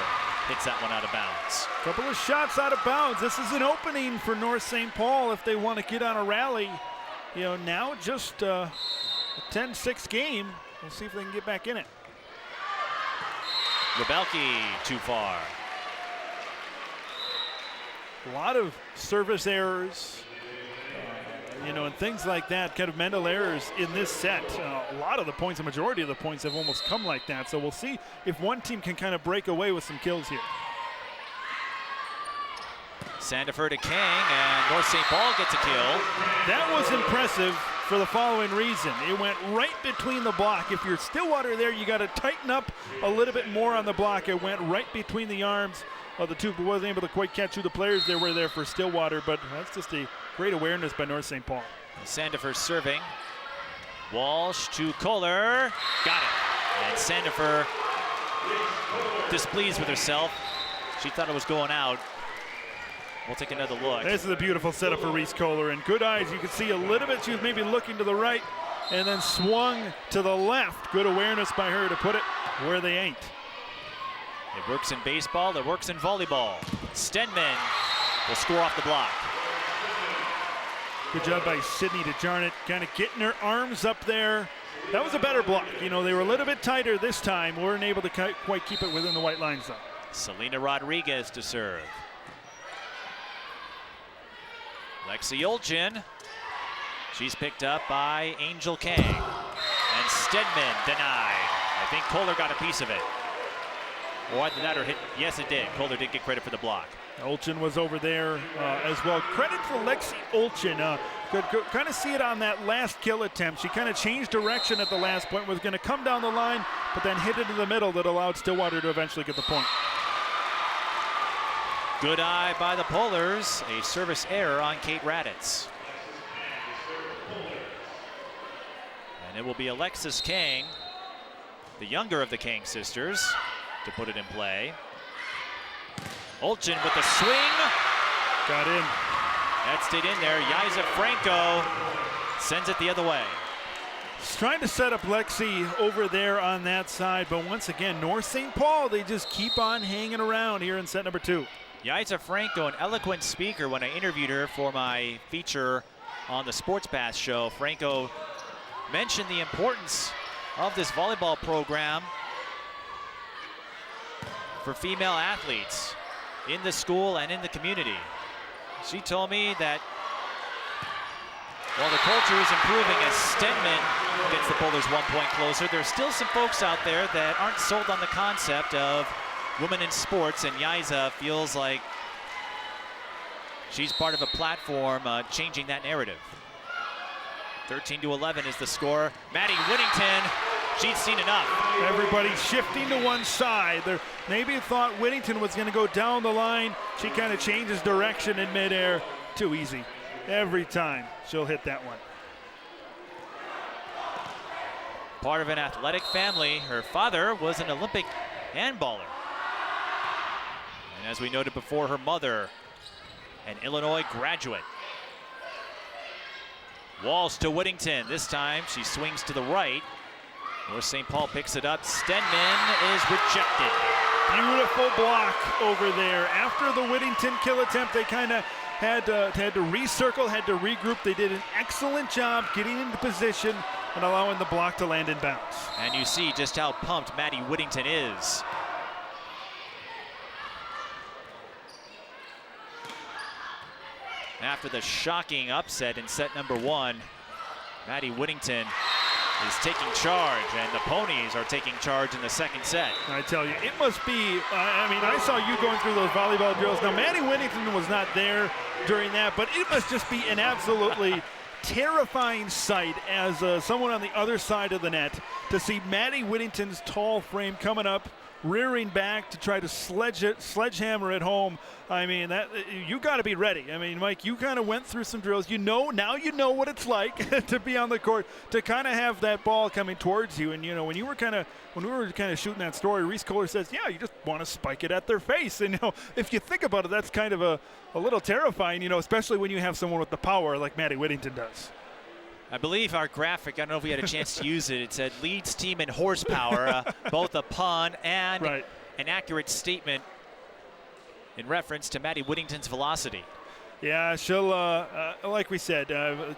hits that one out of bounds. Couple of shots out of bounds. This is an opening for North St. Paul if they want to get on a rally. You know, now just a 10-6 game. We'll see if they can get back in it. Rebelke too far. A lot of service errors, you know, and things like that, kind of mental errors in this set. A lot of the points, the majority of the points have almost come like that. So we'll see if one team can kind of break away with some kills here. Sandifer to King, and North St. Paul gets a kill. That was impressive for the following reason. It went right between the block. If you're Stillwater there, you got to tighten up a little bit more on the block. It went right between the arms of the two, but wasn't able to quite catch who the players there were there for Stillwater, but that's just a great awareness by North St. Paul. Sandifer serving. Walsh to Kohler. Got it. And Sandifer displeased with herself. She thought it was going out. We'll take another look. This is a beautiful setup for Reese Kohler, and good eyes. You can see a little bit. She was maybe looking to the right and then swung to the left. Good awareness by her to put it where they ain't. It works in baseball, it works in volleyball. Stenman will score off the block. Good job by Sydney DeJarnett, kind of getting her arms up there. That was a better block. You know, they were a little bit tighter this time. Weren't able to quite keep it within the white lines, though. Selena Rodriguez to serve. Lexi Olchin. She's picked up by Angel Kang. And Stedman denied. I think Kohler got a piece of it. Or did that or hit? Yes, it did. Kohler did get credit for the block. Olchin was over there as well. Credit for Lexi Olchin. Could kind of see it on that last kill attempt. She kind of changed direction at the last point, was going to come down the line, but then hit it in the middle that allowed Stillwater to eventually get the point. Good eye by the Polars. A service error on Kate Raditz. And it will be Alexis Kang, the younger of the Kang sisters, to put it in play. Olchin with the swing. Got in. That stayed in there. Yaisa Franco sends it the other way. He's trying to set up Lexi over there on that side, but once again, North St. Paul, they just keep on hanging around here in set number 2. Yaisa Franco, an eloquent speaker. When I interviewed her for my feature on the Sports Pass show, Franco mentioned the importance of this volleyball program for female athletes in the school and in the community. She told me that while the culture is improving as Stedman gets the Polars 1 point closer, there's still some folks out there that aren't sold on the concept of women in sports, and Yaisa feels like she's part of a platform changing that narrative. 13-11 is the score. Maddie Whittington, she'd seen enough. Everybody shifting to one side. They maybe thought Whittington was going to go down the line. She kind of changes direction in midair. Too easy. Every time she'll hit that one. Part of an athletic family. Her father was an Olympic handballer. And as we noted before, her mother, an Illinois graduate. Walsh to Whittington. This time she swings to the right. North St. Paul picks it up. Stedman is rejected. Beautiful block over there. After the Whittington kill attempt, they kind of had to recircle, had to regroup. They did an excellent job getting into position and allowing the block to land in bounds. And you see just how pumped Maddie Whittington is. After the shocking upset in set number 1, Maddie Whittington is taking charge, and the Ponies are taking charge in the second set. I tell you, it must be, I mean, I saw you going through those volleyball drills. Now, Maddie Whittington was not there during that, but it must just be an absolutely terrifying sight as someone on the other side of the net to see Maddie Whittington's tall frame coming up rearing back to try to sledgehammer it home. I mean, that you got to be ready. I mean, Mike, you kind of went through some drills. Now you know what it's like to be on the court, to kind of have that ball coming towards you. And when we were kind of shooting that story, Reese Kohler says, yeah, you just want to spike it at their face. And if you think about it, that's kind of a little terrifying. Especially when you have someone with the power like Maddie Whittington does. I believe our graphic, I don't know if we had a chance to use it, it said leads team in horsepower, both a pun and an accurate statement in reference to Maddie Whittington's velocity. Yeah, she'll, like we said,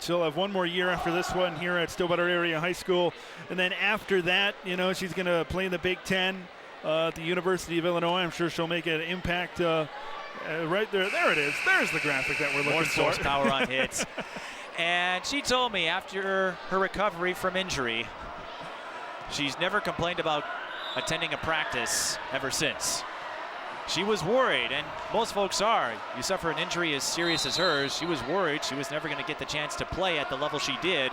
she'll have one more year after this one here at Stillwater Area High School. And then after that, she's going to play in the Big Ten at the University of Illinois. I'm sure she'll make an impact right there. There it is. There's the graphic that we're looking for. More horsepower on hits. And she told me after her recovery from injury, she's never complained about attending a practice ever since. She was worried, and most folks are. You suffer an injury as serious as hers. She was worried she was never going to get the chance to play at the level she did.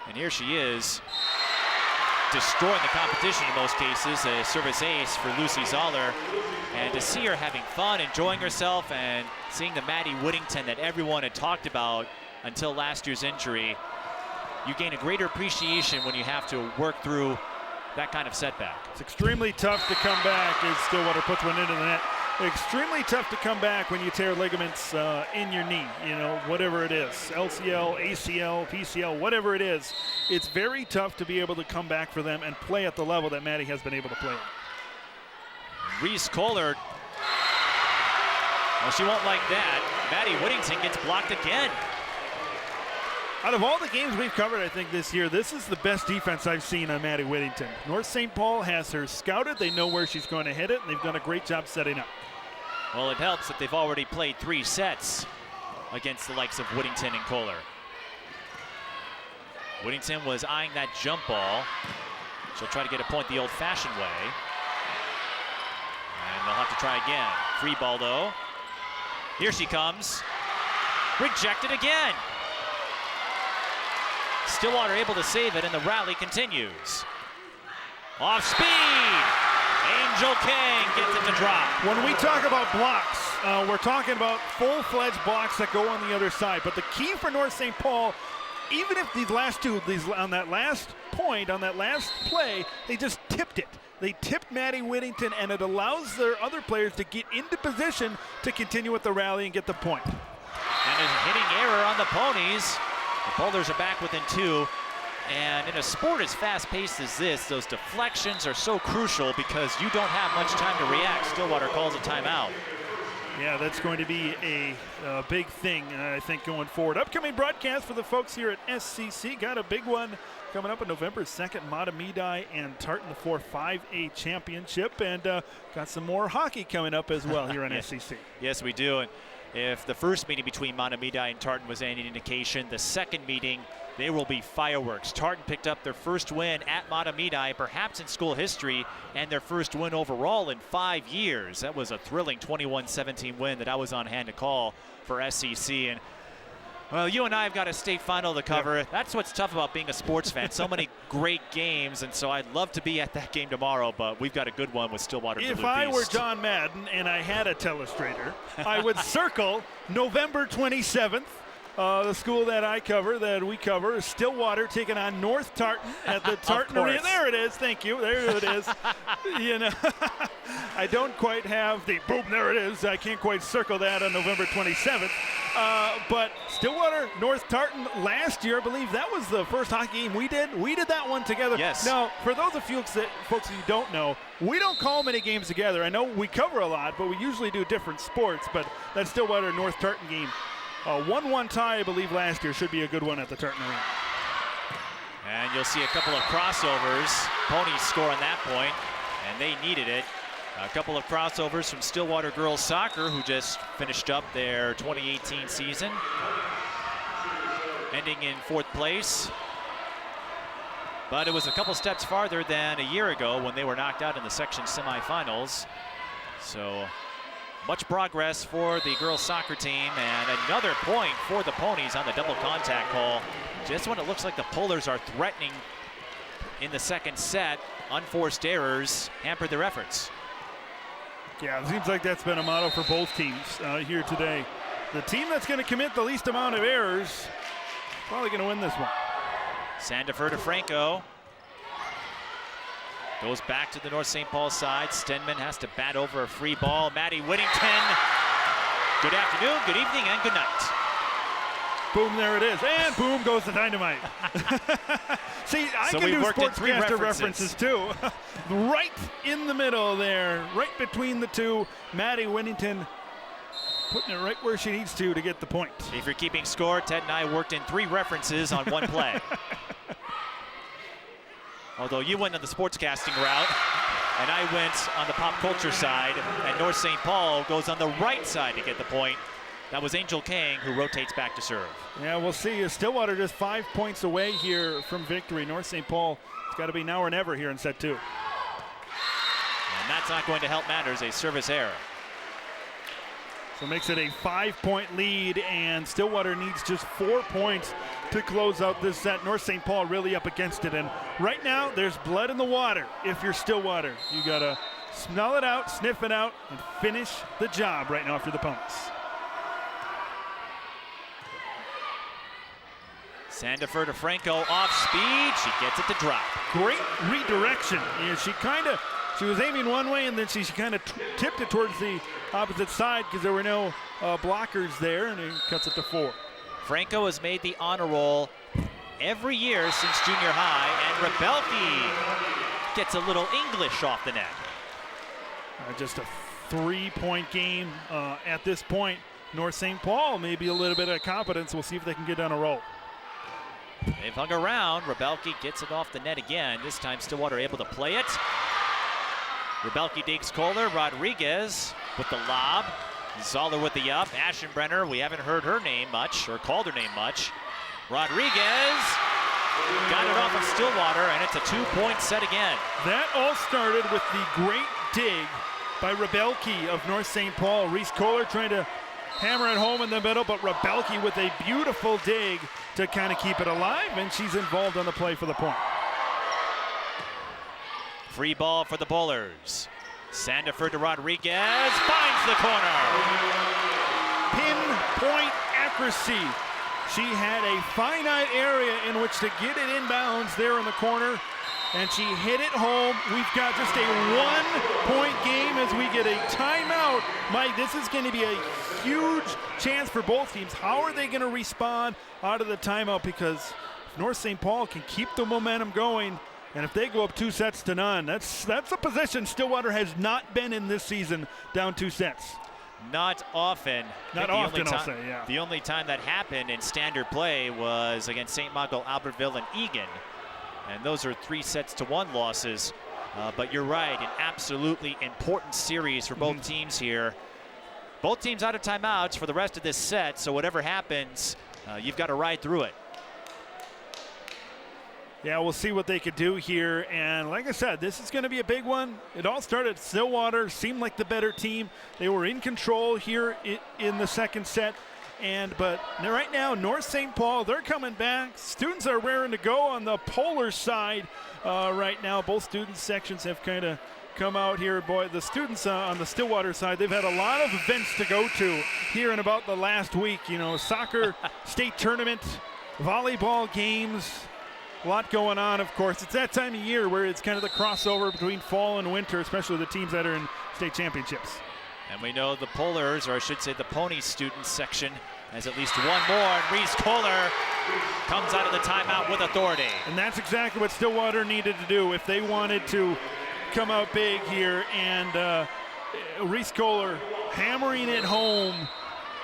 And here she is, destroying the competition in most cases, a service ace for Lucy Zoller. And to see her having fun, enjoying herself, and seeing the Maddie Whittington that everyone had talked about until last year's injury, you gain a greater appreciation when you have to work through that kind of setback. It's extremely tough to come back as Stillwater puts one into the net. Extremely tough to come back when you tear ligaments in your knee, whatever it is, LCL, ACL, PCL, whatever it is. It's very tough to be able to come back for them and play at the level that Maddie has been able to play at. Reese Kohler, well, she won't like that. Maddie Whittington gets blocked again. Out of all the games we've covered, I think, this year, this is the best defense I've seen on Maddie Whittington. North St. Paul has her scouted. They know where she's going to hit it, and they've done a great job setting up. Well, it helps that they've already played 3 sets against the likes of Whittington and Kohler. Whittington was eyeing that jump ball. She'll try to get a point the old-fashioned way. And they'll have to try again. Free ball, though. Here she comes. Rejected again. Stillwater able to save it, and the rally continues. Off speed. Angel King gets it to drop. When we talk about blocks, we're talking about full-fledged blocks that go on the other side. But the key for North St. Paul, even if these last two, on that last point, on that last play, they just tipped it. They tipped Maddie Whittington, and it allows their other players to get into position to continue with the rally and get the point. And a hitting error on the ponies. The Boulders are back within 2. And in a sport as fast-paced as this, those deflections are so crucial because you don't have much time to react. Stillwater calls a timeout. Yeah, that's going to be a big thing, I think, going forward. Upcoming broadcast for the folks here at SCC. Got a big one coming up on November 2nd. Matamidi and Tartan, the 4-5A championship. And got some more hockey coming up as well here on SCC. Yes, we do. And if the first meeting between Matamidi and Tartan was any indication, the second meeting, there will be fireworks. Tartan picked up their first win at Matamidi, perhaps in school history, and their first win overall in 5 years. That was a thrilling 21-17 win that I was on hand to call for SCC. And well, you and I have got a state final to cover. Yep. That's what's tough about being a sports fan. So many great games, and so I'd love to be at that game tomorrow, but we've got a good one with Stillwater. If I were John Madden and I had a telestrator, I would circle November 27th. The school that we cover is Stillwater taking on North Tartan at the Tartan Arena. There it is. Thank you. There it is. I don't quite have the boom. There it is. I can't quite circle that on November 27th. But Stillwater, North Tartan last year, I believe that was the first hockey game we did. We did that one together. Yes. Now, for those of you folks who don't know, we don't call many games together. I know we cover a lot, but we usually do different sports. But that Stillwater North Tartan game, 1-1 tie, I believe, last year, should be a good one at the Tartan Arena. And you'll see a couple of crossovers. Ponies score on that point, and they needed it. A couple of crossovers from Stillwater Girls Soccer, who just finished up their 2018 season, ending in 4th place. But it was a couple steps farther than a year ago when they were knocked out in the section semifinals. So much progress for the girls soccer team, and another point for the Ponies on the double contact call. Just when it looks like the Polars are threatening in the second set, unforced errors hampered their efforts. Yeah, it seems like that's been a motto for both teams here today. The team that's going to commit the least amount of errors probably going to win this one. Sandifer to Franco. Goes back to the North St. Paul side. Stenman has to bat over a free ball. Maddie Whittington. Good afternoon, good evening, and good night. Boom, there it is. And boom goes the dynamite. See, I can do sportscaster references too. Right in the middle there, right between the two. Maddie Whittington putting it right where she needs to get the point. If you're keeping score, Ted and I worked in 3 references on one play. Although you went on the sportscasting route, and I went on the pop culture side, and North St. Paul goes on the right side to get the point. That was Angel Kang, who rotates back to serve. Yeah, we'll see. Stillwater just 5 points away here from victory. North St. Paul, it's got to be now or never here in set 2. And that's not going to help matters, a service error. So it makes it a 5-point lead, and Stillwater needs just 4 points to close out this set. North St. Paul really up against it, and right now there's blood in the water. If you're Stillwater, you gotta smell it out, sniff it out, and finish the job right now for the Ponies. Sandifer to Franco, off speed, she gets it to drop. Great redirection. Yeah, she was aiming one way, and then she kind of tipped it towards the opposite side because there were no blockers there, and it cuts it to 4. Franco has made the honor roll every year since junior high, and Rebelki gets a little English off the net. Just a 3-point game at this point. North St. Paul, maybe a little bit of competence. We'll see if they can get on a roll. They've hung around. Rebelki gets it off the net again. This time Stillwater able to play it. Rebelki digs Kohler. Rodriguez with the lob. Zoller with the up. Aschenbrenner, we haven't heard her name much, or called her name much. Rodriguez got it off of Stillwater, and it's a 2-point set again. That all started with the great dig by Rebelki of North St. Paul. Reese Kohler trying to hammer it home in the middle, but Rebelki with a beautiful dig to kind of keep it alive, and she's involved on the play for the point. Free ball for the Bowlers. Sandifer to Rodriguez, finds the corner. Pinpoint accuracy. She had a finite area in which to get it inbounds there in the corner, and she hit it home. We've got just a 1-point game as we get a timeout. Mike, this is going to be a huge chance for both teams. How are they going to respond out of the timeout? Because North St. Paul can keep the momentum going, and if they go up 2-0, that's a position Stillwater has not been in this season, down 2 sets. Not often. Not often, I'll say, yeah. The only time that happened in standard play was against St. Michael, Albertville, and Egan. And those are 3-1 losses. But you're right, an absolutely important series for both teams here. Both teams out of timeouts for the rest of this set, so whatever happens, you've got to ride through it. Yeah, we'll see what they could do here. And like I said, this is going to be a big one. It all started Stillwater, seemed like the better team. They were in control here in the second set. But right now, North St. Paul, they're coming back. Students are raring to go on the polar side right now. Both student sections have kind of come out here. Boy, the students on the Stillwater side, they've had a lot of events to go to here in about the last week. You know, soccer state tournament, volleyball games, a lot going on, of course. It's that time of year where it's kind of the crossover between fall and winter, especially the teams that are in state championships. And we know the Polars, or I should say the Pony student section, has at least one more, and Reese Kohler comes out of the timeout with authority. And that's exactly what Stillwater needed to do if they wanted to come out big here. And Reese Kohler hammering it home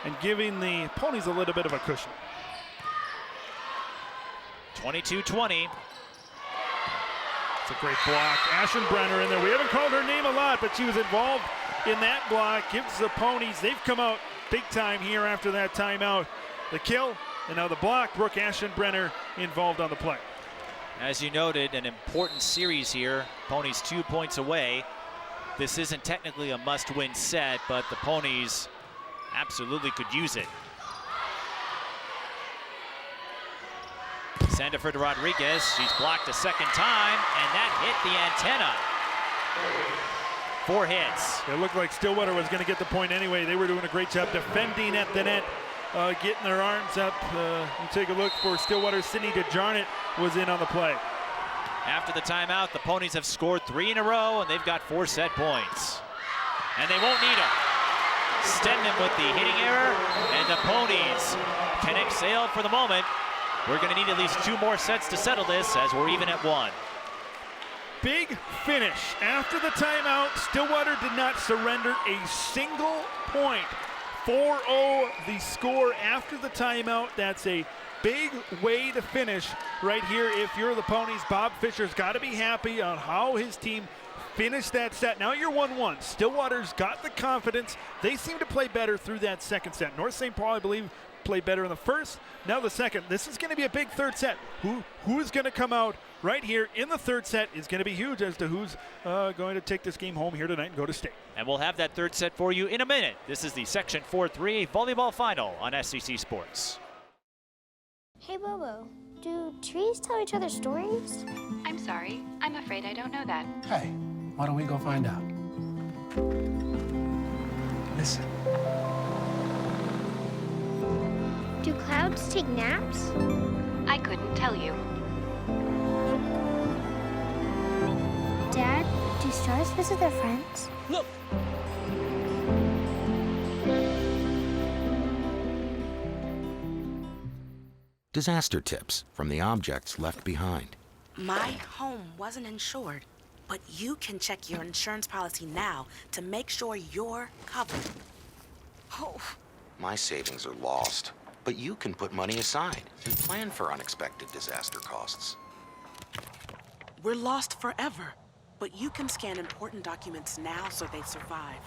and giving the Ponies a little bit of a cushion. 22-20. It's a great block. Aschenbrenner in there. We haven't called her name a lot, but she was involved in that block. Gives the Ponies, they've come out big time here after that timeout. The kill, and now the block. Brooke Aschenbrenner involved on the play. As you noted, an important series here. Ponies 2 points away. This isn't technically a must-win set, but the Ponies absolutely could use it. Sandifer to Rodriguez. She's blocked a second time, and that hit the antenna. 4 hits. It looked like Stillwater was going to get the point anyway. They were doing a great job defending at the net, getting their arms up. You take a look for Stillwater. Sydney DeJarnett was in on the play. After the timeout, the Ponies have scored 3 in a row, and they've got 4 set points. And they won't need them. Stedman with the hitting error, and the Ponies can exhale for the moment. We're going to need at least 2 more sets to settle this, as we're even at 1. Big finish. After the timeout, Stillwater did not surrender a single point. 4-0 the score after the timeout. That's a big way to finish right here. If you're the Ponies, Bob Fisher's got to be happy on how his team finished that set. Now you're 1-1. Stillwater's got the confidence. They seem to play better through that second set. North St. Paul, I believe, played better in the first, now the second. This is going to be a big third set. Who's going to come out right here in the third set is going to be huge as to who's going to take this game home here tonight and go to state. And we'll have that third set for you in a minute. This is the Section 4-3A volleyball final on SEC Sports. Hey, Bobo, do trees tell each other stories? I'm sorry. I'm afraid I don't know that. Hey, why don't we go find out? Listen. Do clouds take naps? I couldn't tell you. Dad, do stars visit their friends? Look. Disaster tips from the objects left behind. My home wasn't insured, but you can check your insurance policy now to make sure you're covered. Oh. My savings are lost, but you can put money aside and plan for unexpected disaster costs. We're lost forever, but you can scan important documents now so they survive.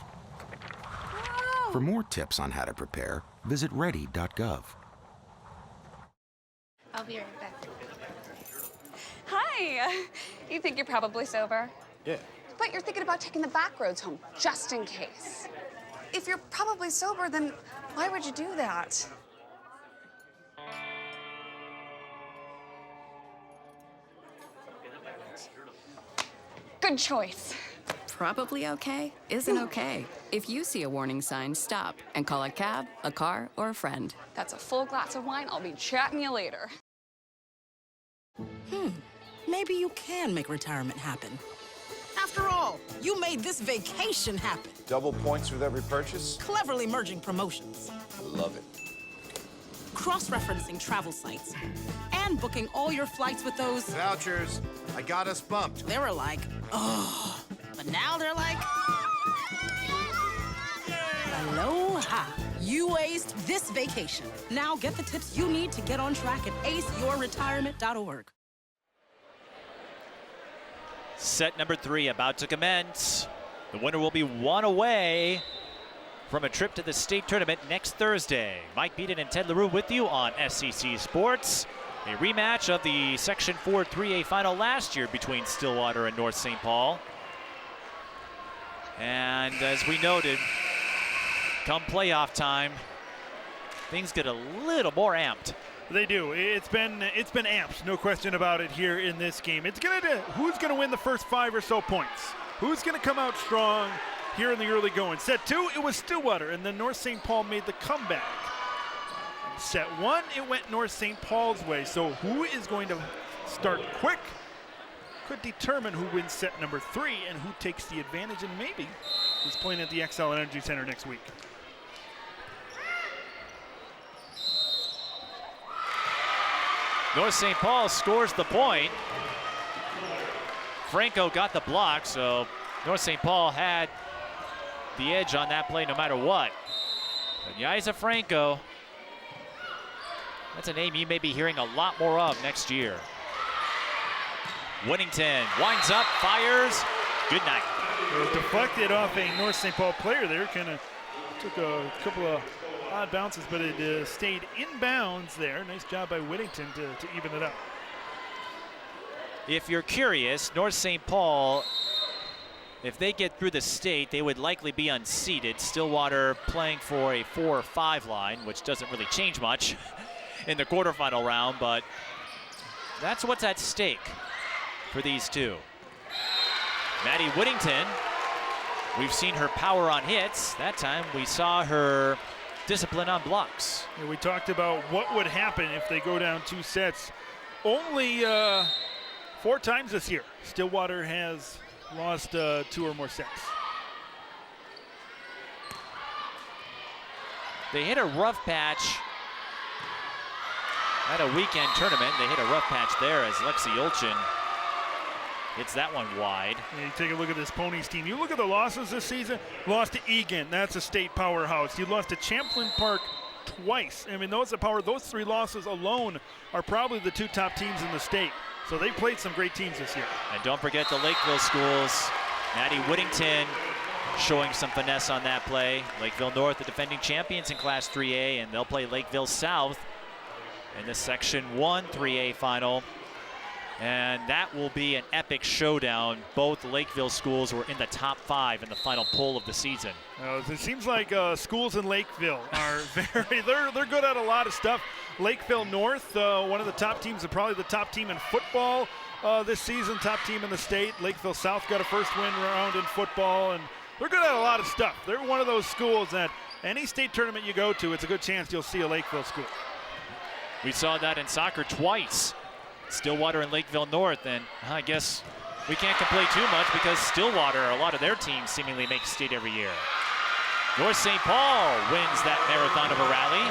For more tips on how to prepare, visit ready.gov. I'll be right back. Hi. You think you're probably sober? Yeah. But you're thinking about taking the back roads home, just in case. If you're probably sober, then why would you do that? Good choice. Probably okay isn't okay. If you see a warning sign, stop and call a cab, a car, or a friend. That's a full glass of wine. I'll be chatting you later. Maybe you can make retirement happen. After all, you made this vacation happen. Double points with every purchase? Cleverly merging promotions. Love it. Cross-referencing travel sites. And booking all your flights with those... Vouchers. I got us bumped. They were like, oh. But now they're like... Aloha. You aced this vacation. Now get the tips you need to get on track at aceyourretirement.org. Set number 3 about to commence. The winner will be one away from a trip to the state tournament next Thursday. Mike Beaton and Ted LaRue with you on SEC Sports. A rematch of the Section 4-3A final last year between Stillwater and North St. Paul. And as we noted, come playoff time, things get a little more amped. They do. It's been amped, no question about it here in this game. It's who's gonna win the first 5 or so points? Who's gonna come out strong here in the early going? Set 2, it was Stillwater, and then North St. Paul made the comeback. Set 1, it went North St. Paul's way. So who is going to start quick could determine who wins set number 3 and who takes the advantage, and maybe is playing at the XL Energy Center next week. North St. Paul scores the point. Franco got the block, so North St. Paul had the edge on that play no matter what. But Yaisa Franco, that's a name you may be hearing a lot more of next year. Whittington winds up, fires. Good night. It was deflected off a North St. Paul player there. Kind of took a couple of odd bounces, but it stayed inbounds there. Nice job by Whittington to even it up. If you're curious, North St. Paul, if they get through the state, they would likely be unseeded. Stillwater playing for a 4 or 5 line, which doesn't really change much in the quarterfinal round, but that's what's at stake for these two. Maddie Whittington We've seen her power on hits. That time we saw her discipline on blocks. Yeah, we talked about what would happen if they go down 2 sets. Only 4 times this year, Stillwater has lost 2 or more sets. They hit a rough patch at a weekend tournament. They hit a rough patch there as Lexi Olchin hits that one wide. Yeah, you take a look at this Ponies team. You look at the losses this season. Lost to Egan, that's a state powerhouse. You lost to Champlain Park twice. I mean, those 3 losses alone are probably the 2 top teams in the state. So they played some great teams this year. And don't forget the Lakeville schools. Maddie Whittington showing some finesse on that play. Lakeville North, the defending champions in Class 3A, and they'll play Lakeville South in the Section 1 3A final. And that will be an epic showdown. Both Lakeville schools were in the top 5 in the final poll of the season. It seems like schools in Lakeville are they're good at a lot of stuff. Lakeville North, one of the top teams, probably the top team in football this season, top team in the state. Lakeville South got a first win round in football, and they're good at a lot of stuff. They're one of those schools that any state tournament you go to, it's a good chance you'll see a Lakeville school. We saw that in soccer twice. Stillwater and Lakeville North, and I guess we can't complain too much because Stillwater, a lot of their teams seemingly make state every year. North St. Paul wins that marathon of a rally.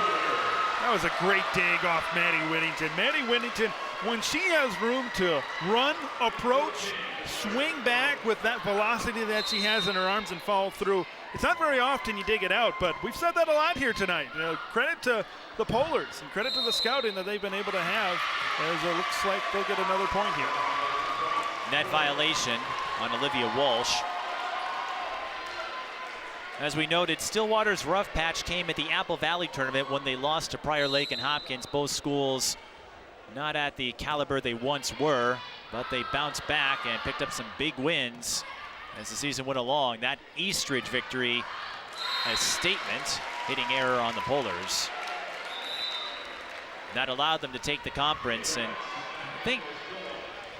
That was a great dig off Maddie Whittington. Maddie Whittington, when she has room to run, approach, swing back with that velocity that she has in her arms and follow through, it's not very often you dig it out, but we've said that a lot here tonight. Credit to the Polars and credit to the scouting that they've been able to have, as it looks like they'll get another point here. Net violation on Olivia Walsh. As we noted, Stillwater's rough patch came at the Apple Valley tournament when they lost to Prior Lake and Hopkins. Both schools not at the caliber they once were, but they bounced back and picked up some big wins as the season went along. That Eastridge victory, a statement, hitting error on the Polars. That allowed them to take the conference, and I think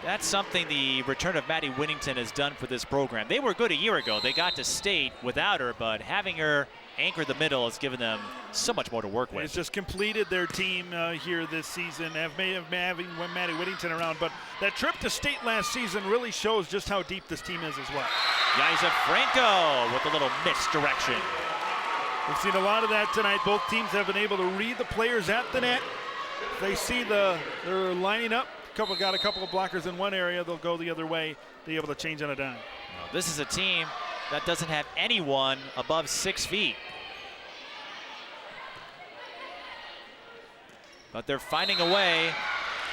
that's something the return of Maddie Whittington has done for this program. They were good a year ago. They got to state without her, but having her anchor the middle has given them so much more to work with. It's just completed their team here this season, having Maddie Whittington around. But that trip to state last season really shows just how deep this team is as well. Yaisa Franco with a little misdirection. We've seen a lot of that tonight. Both teams have been able to read the players at the net. They see they're lining up. Got a couple of blockers in one area, they'll go the other way, be able to change on a dime. Well, this is a team that doesn't have anyone above 6 feet. But they're finding a way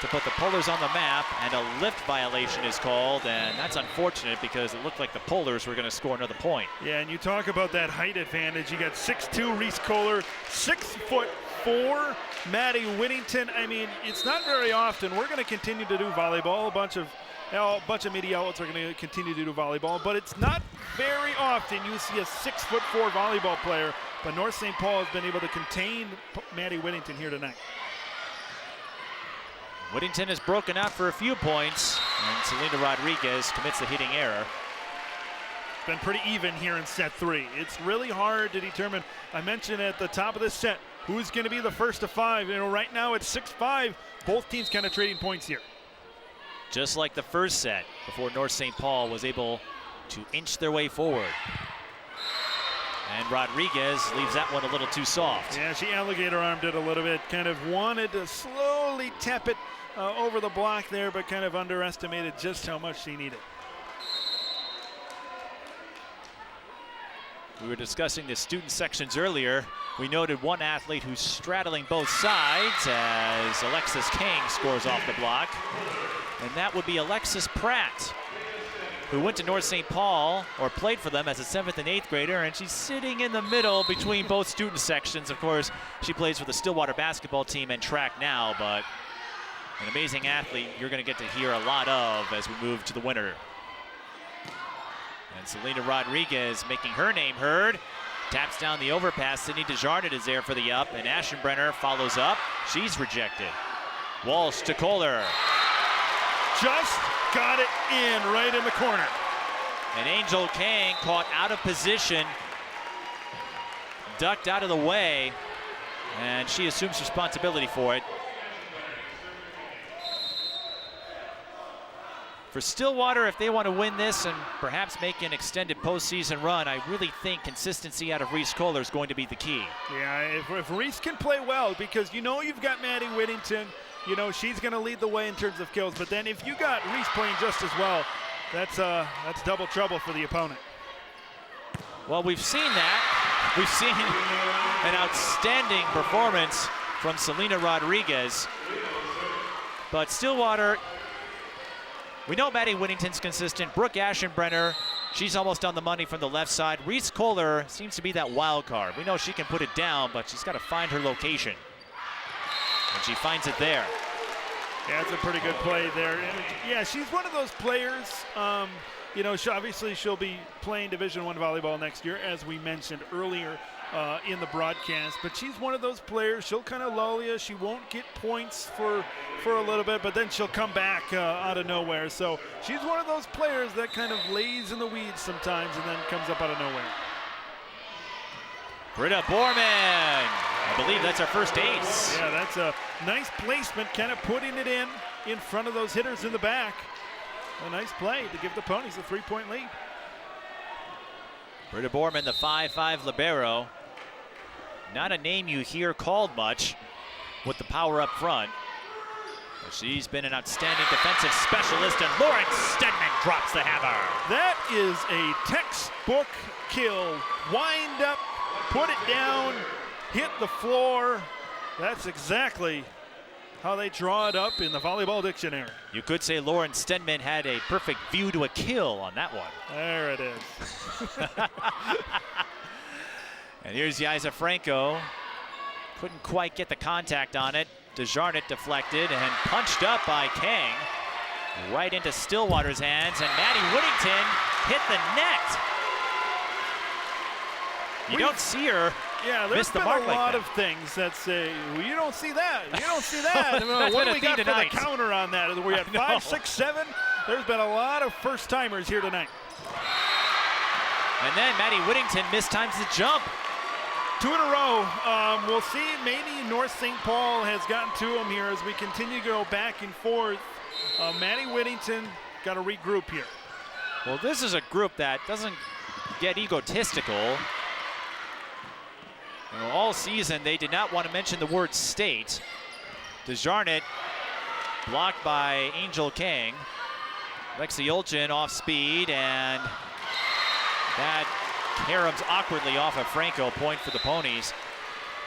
to put the Polars on the map, and a lift violation is called, and that's unfortunate because it looked like the Polars were going to score another point. Yeah, and you talk about that height advantage. You got 6'2" Reese Kohler, 6'4" Maddie Whittington. I mean, it's not very often. We're going to continue to do volleyball. A bunch of media outlets are going to continue to do volleyball, but it's not very often you see a 6'4" volleyball player. But North St. Paul has been able to contain Maddie Whittington here tonight. Whittington has broken out for a few points, and Selena Rodriguez commits the hitting error. Been pretty even here in set 3. It's really hard to determine. I mentioned at the top of this set, who's going to be the first to 5. You know, right now it's 6-5. Both teams kind of trading points here. Just like the first set, before North St. Paul was able to inch their way forward. And Rodriguez leaves that one a little too soft. Yeah, she alligator armed it a little bit. Kind of wanted to slowly tap it over the block there, but kind of underestimated just how much she needed. We were discussing the student sections earlier. We noted one athlete who's straddling both sides as Alexis King scores off the block. And that would be Alexis Pratt, who went to North St. Paul, or played for them as a 7th and 8th grader, and she's sitting in the middle between both student sections. Of course, she plays for the Stillwater basketball team and track now, but an amazing athlete you're going to get to hear a lot of as we move to the winter. And Selena Rodriguez making her name heard. Taps down the overpass. Sydney Desjardins is there for the up, and Aschenbrenner follows up. She's rejected. Walsh to Kohler. Just got it in right in the corner. And Angel Kang caught out of position, ducked out of the way, and she assumes responsibility for it. For Stillwater, if they want to win this and perhaps make an extended postseason run, I really think consistency out of Reese Kohler is going to be the key. Yeah, if Reese can play well, because you know you've got Maddie Whittington, you know she's going to lead the way in terms of kills, but then if you got Reese playing just as well, that's double trouble for the opponent. Well, we've seen that. We've seen an outstanding performance from Selena Rodriguez, but Stillwater, we know Maddie Whittington's consistent. Brooke Aschenbrenner, she's almost on the money from the left side. Reese Kohler seems to be that wild card. We know she can put it down, but she's got to find her location. And she finds it there. Yeah, it's a pretty good play there. And yeah, she's one of those players, you know, obviously she'll be playing Division I volleyball next year, as we mentioned earlier in the broadcast. But she's one of those players, she'll kind of lull you. She won't get points for a little bit, but then she'll come back out of nowhere. So she's one of those players that kind of lays in the weeds sometimes and then comes up out of nowhere. Britta Borman, I believe that's our first ace. Yeah, that's a nice placement, kind of putting it in front of those hitters in the back. A nice play to give the Ponies a 3-point lead. Britta Borman, the 5'5" libero. Not a name you hear called much with the power up front. But she's been an outstanding defensive specialist, and Lauren Stedman drops the hammer. That is a textbook kill. Wind up, put it down, hit the floor. That's exactly how they draw it up in the volleyball dictionary. You could say Lauren Stedman had a perfect view to a kill on that one. There it is. And here's Yaisa Franco. Couldn't quite get the contact on it. Desjardins deflected and punched up by Kang. Right into Stillwater's hands, and Maddie Whittington hit the net. You don't see her miss the mark like that. There's been a lot of things that say, well, you don't see that, you don't see that. What do we got for the counter on that? We're at 5, 6, 7. There's been a lot of first-timers here tonight. And then Maddie Whittington mistimes the jump. 2 in a row. We'll see. Maybe North St. Paul has gotten to them here as we continue to go back and forth. Maddie Whittington got to regroup here. Well, this is a group that doesn't get egotistical. You know, all season, they did not want to mention the word state. Desjardins blocked by Angel Kang. Lexi Olchin off speed, and that caroms awkwardly off of Franco. Point for the Ponies.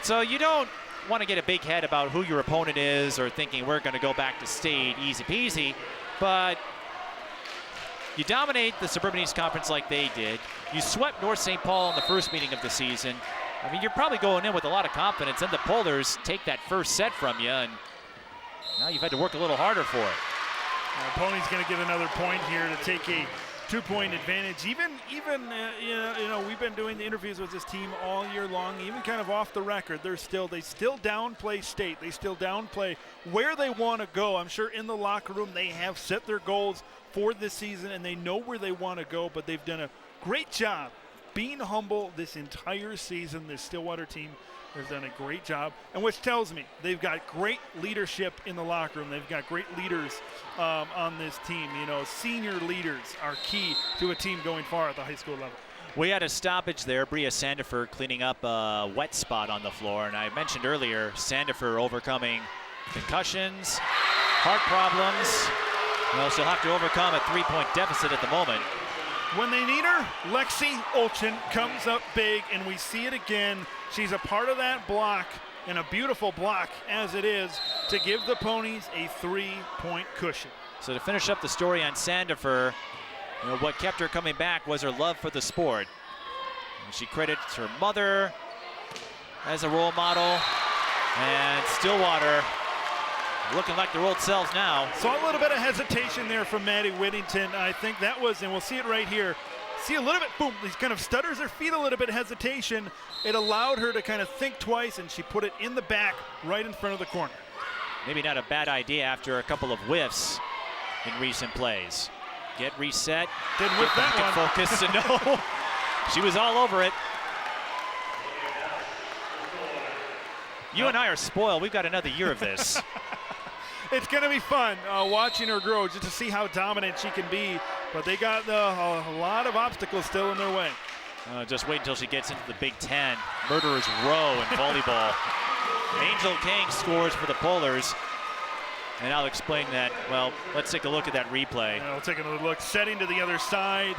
So you don't want to get a big head about who your opponent is or thinking we're going to go back to state easy peasy, but you dominate the Suburban East Conference like they did. You swept North St. Paul in the first meeting of the season. I mean, you're probably going in with a lot of confidence, and the Polars take that first set from you, and now you've had to work a little harder for it. Pony's going to get another point here to take a 2-point advantage. Even you know, we've been doing the interviews with this team all year long, even kind of off the record. They still downplay state. They still downplay where they want to go. I'm sure in the locker room they have set their goals for this season, and they know where they want to go, but they've done a great job being humble this entire season. This Stillwater team has done a great job, and which tells me they've got great leadership in the locker room. They've got great leaders on this team. You know, senior leaders are key to a team going far at the high school level. We had a stoppage there. Bria Sandifer cleaning up a wet spot on the floor, and I mentioned earlier Sandifer overcoming concussions, heart problems. Well, she'll have to overcome a 3-point deficit at the moment. When they need her, Lexi Olchin comes up big, and we see it again. She's a part of that block, and a beautiful block as it is, to give the Ponies a 3-point cushion. So to finish up the story on Sandifer, you know, what kept her coming back was her love for the sport. And she credits her mother as a role model, and Stillwater looking like their old selves now. Saw a little bit of hesitation there from Maddie Whittington. I think that was, and we'll see it right here. See a little bit, boom, he kind of stutters her feet a little bit, hesitation. It allowed her to kind of think twice, and she put it in the back right in front of the corner. Maybe not a bad idea after a couple of whiffs in recent plays. Get reset. Didn't whip that one. Focus. No. She was all over it. You and I are spoiled. We've got another year of this. It's going to be fun watching her grow just to see how dominant she can be. But they got a lot of obstacles still in their way. Just wait until she gets into the Big Ten. Murderer's row in volleyball. Angel Kang scores for the Polars. And I'll explain that. Well, let's take a look at that replay. We'll take another look. Setting to the other side.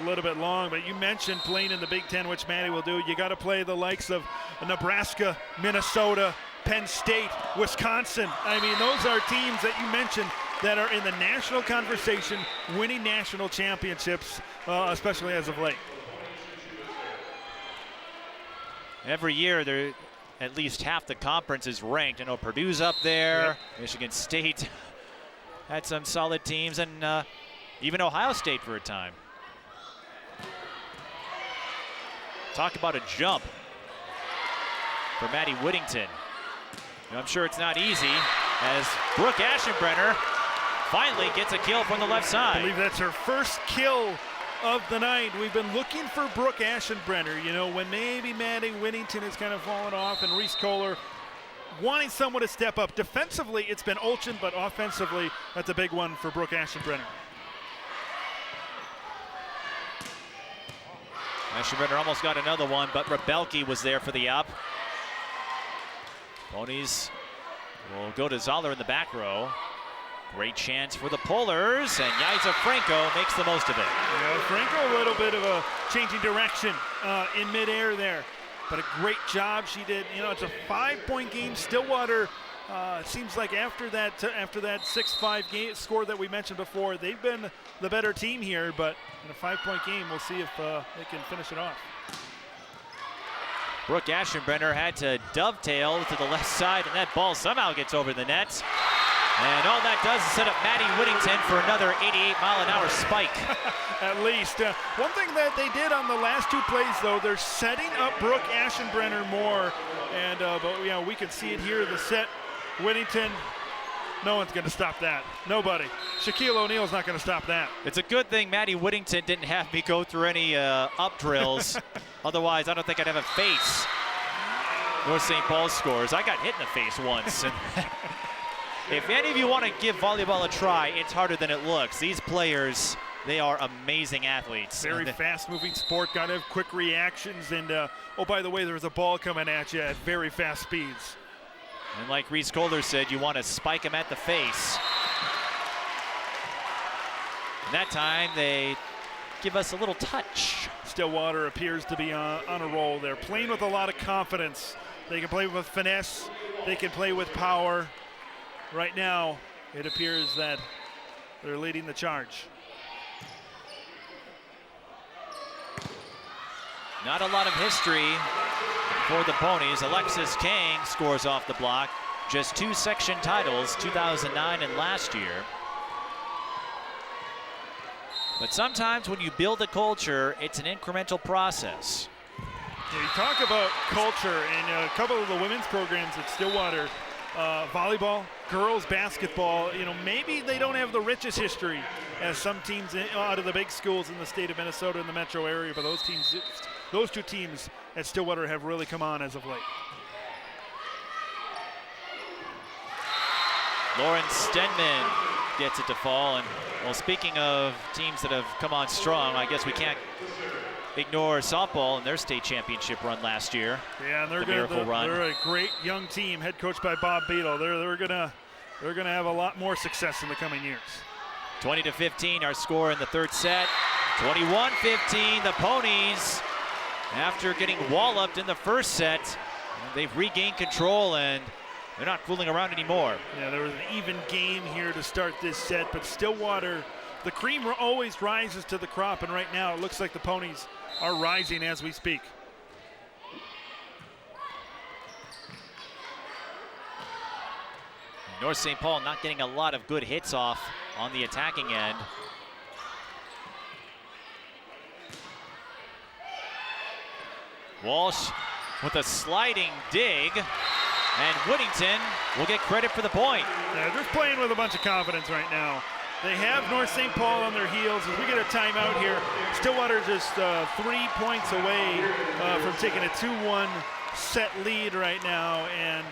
A little bit long, but you mentioned playing in the Big Ten, which Maddie will do. You got to play the likes of Nebraska, Minnesota, Penn State, Wisconsin. I mean, those are teams that you mentioned that are in the national conversation, winning national championships, especially as of late. Every year, at least half the conference is ranked. I know Purdue's up there. Yep. Michigan State had some solid teams, and even Ohio State for a time. Talk about a jump for Maddie Whittington. I'm sure it's not easy as Brooke Aschenbrenner finally gets a kill from the left side. I believe that's her first kill of the night. We've been looking for Brooke Aschenbrenner, you know, when maybe Maddie Whittington has kind of fallen off and Reese Kohler wanting someone to step up. Defensively, it's been Olchen, but offensively, that's a big one for Brooke Aschenbrenner. Aschenbrenner almost got another one, but Rebelke was there for the up. Ponies will go to Zoller in the back row. Great chance for the Polars, and Yaisa Franco makes the most of it. Yeah, Franco, a little bit of a changing direction in midair there, but a great job she did. You know, it's a 5-point game. Stillwater, it seems like after that 6-5 game score that we mentioned before, they've been the better team here, but in a 5-point game, we'll see if they can finish it off. Brooke Aschenbrenner had to dovetail to the left side, and that ball somehow gets over the net. And all that does is set up Maddie Whittington for another 88-mile-an-hour spike. At least. One thing that they did on the last two plays, though, they're setting up Brooke Aschenbrenner more. And but you know, we can see it here, the set. Whittington, no one's going to stop that. Nobody. Shaquille O'Neal's not going to stop that. It's a good thing Maddie Whittington didn't have me go through any up drills. Otherwise, I don't think I'd have a face. North St. Paul scores. I got hit in the face once. And if any of you want to give volleyball a try, it's harder than it looks. These players, they are amazing athletes. Very fast-moving sport. Got to have quick reactions. And, oh, by the way, there's a ball coming at you at very fast speeds. And like Reese Kohler said, you want to spike him at the face. And that time, they give us a little touch. Stillwater appears to be on a roll. They're playing with a lot of confidence. They can play with finesse. They can play with power. Right now, it appears that they're leading the charge. Not a lot of history for the Ponies. Alexis Kang scores off the block. Just 2 section titles, 2009 and last year. But sometimes when you build a culture, it's an incremental process. Yeah, you talk about culture, and a couple of the women's programs at Stillwater, volleyball, girls basketball, you know, maybe they don't have the richest history as some teams out of the big schools in the state of Minnesota and the metro area, but those two teams at Stillwater have really come on as of late. Lauren Stenman gets it to fall, and well, speaking of teams that have come on strong, I guess we can't ignore softball in their state championship run last year. Yeah, and they're a great young team, head coached by Bob Beadle. They're gonna have a lot more success in the coming years. 20-15, our score in the third set. 21-15, the Ponies, after getting walloped in the first set, they've regained control and they're not fooling around anymore. Yeah, there was an even game here to start this set, but Stillwater, the cream always rises to the crop, and right now it looks like the Ponies are rising as we speak. North St. Paul not getting a lot of good hits off on the attacking end. Walsh with a sliding dig, and Whittington will get credit for the point. Yeah, they're playing with a bunch of confidence right now. They have North St. Paul on their heels as we get a timeout here. Stillwater just 3 points away from taking a 2-1 set lead right now, and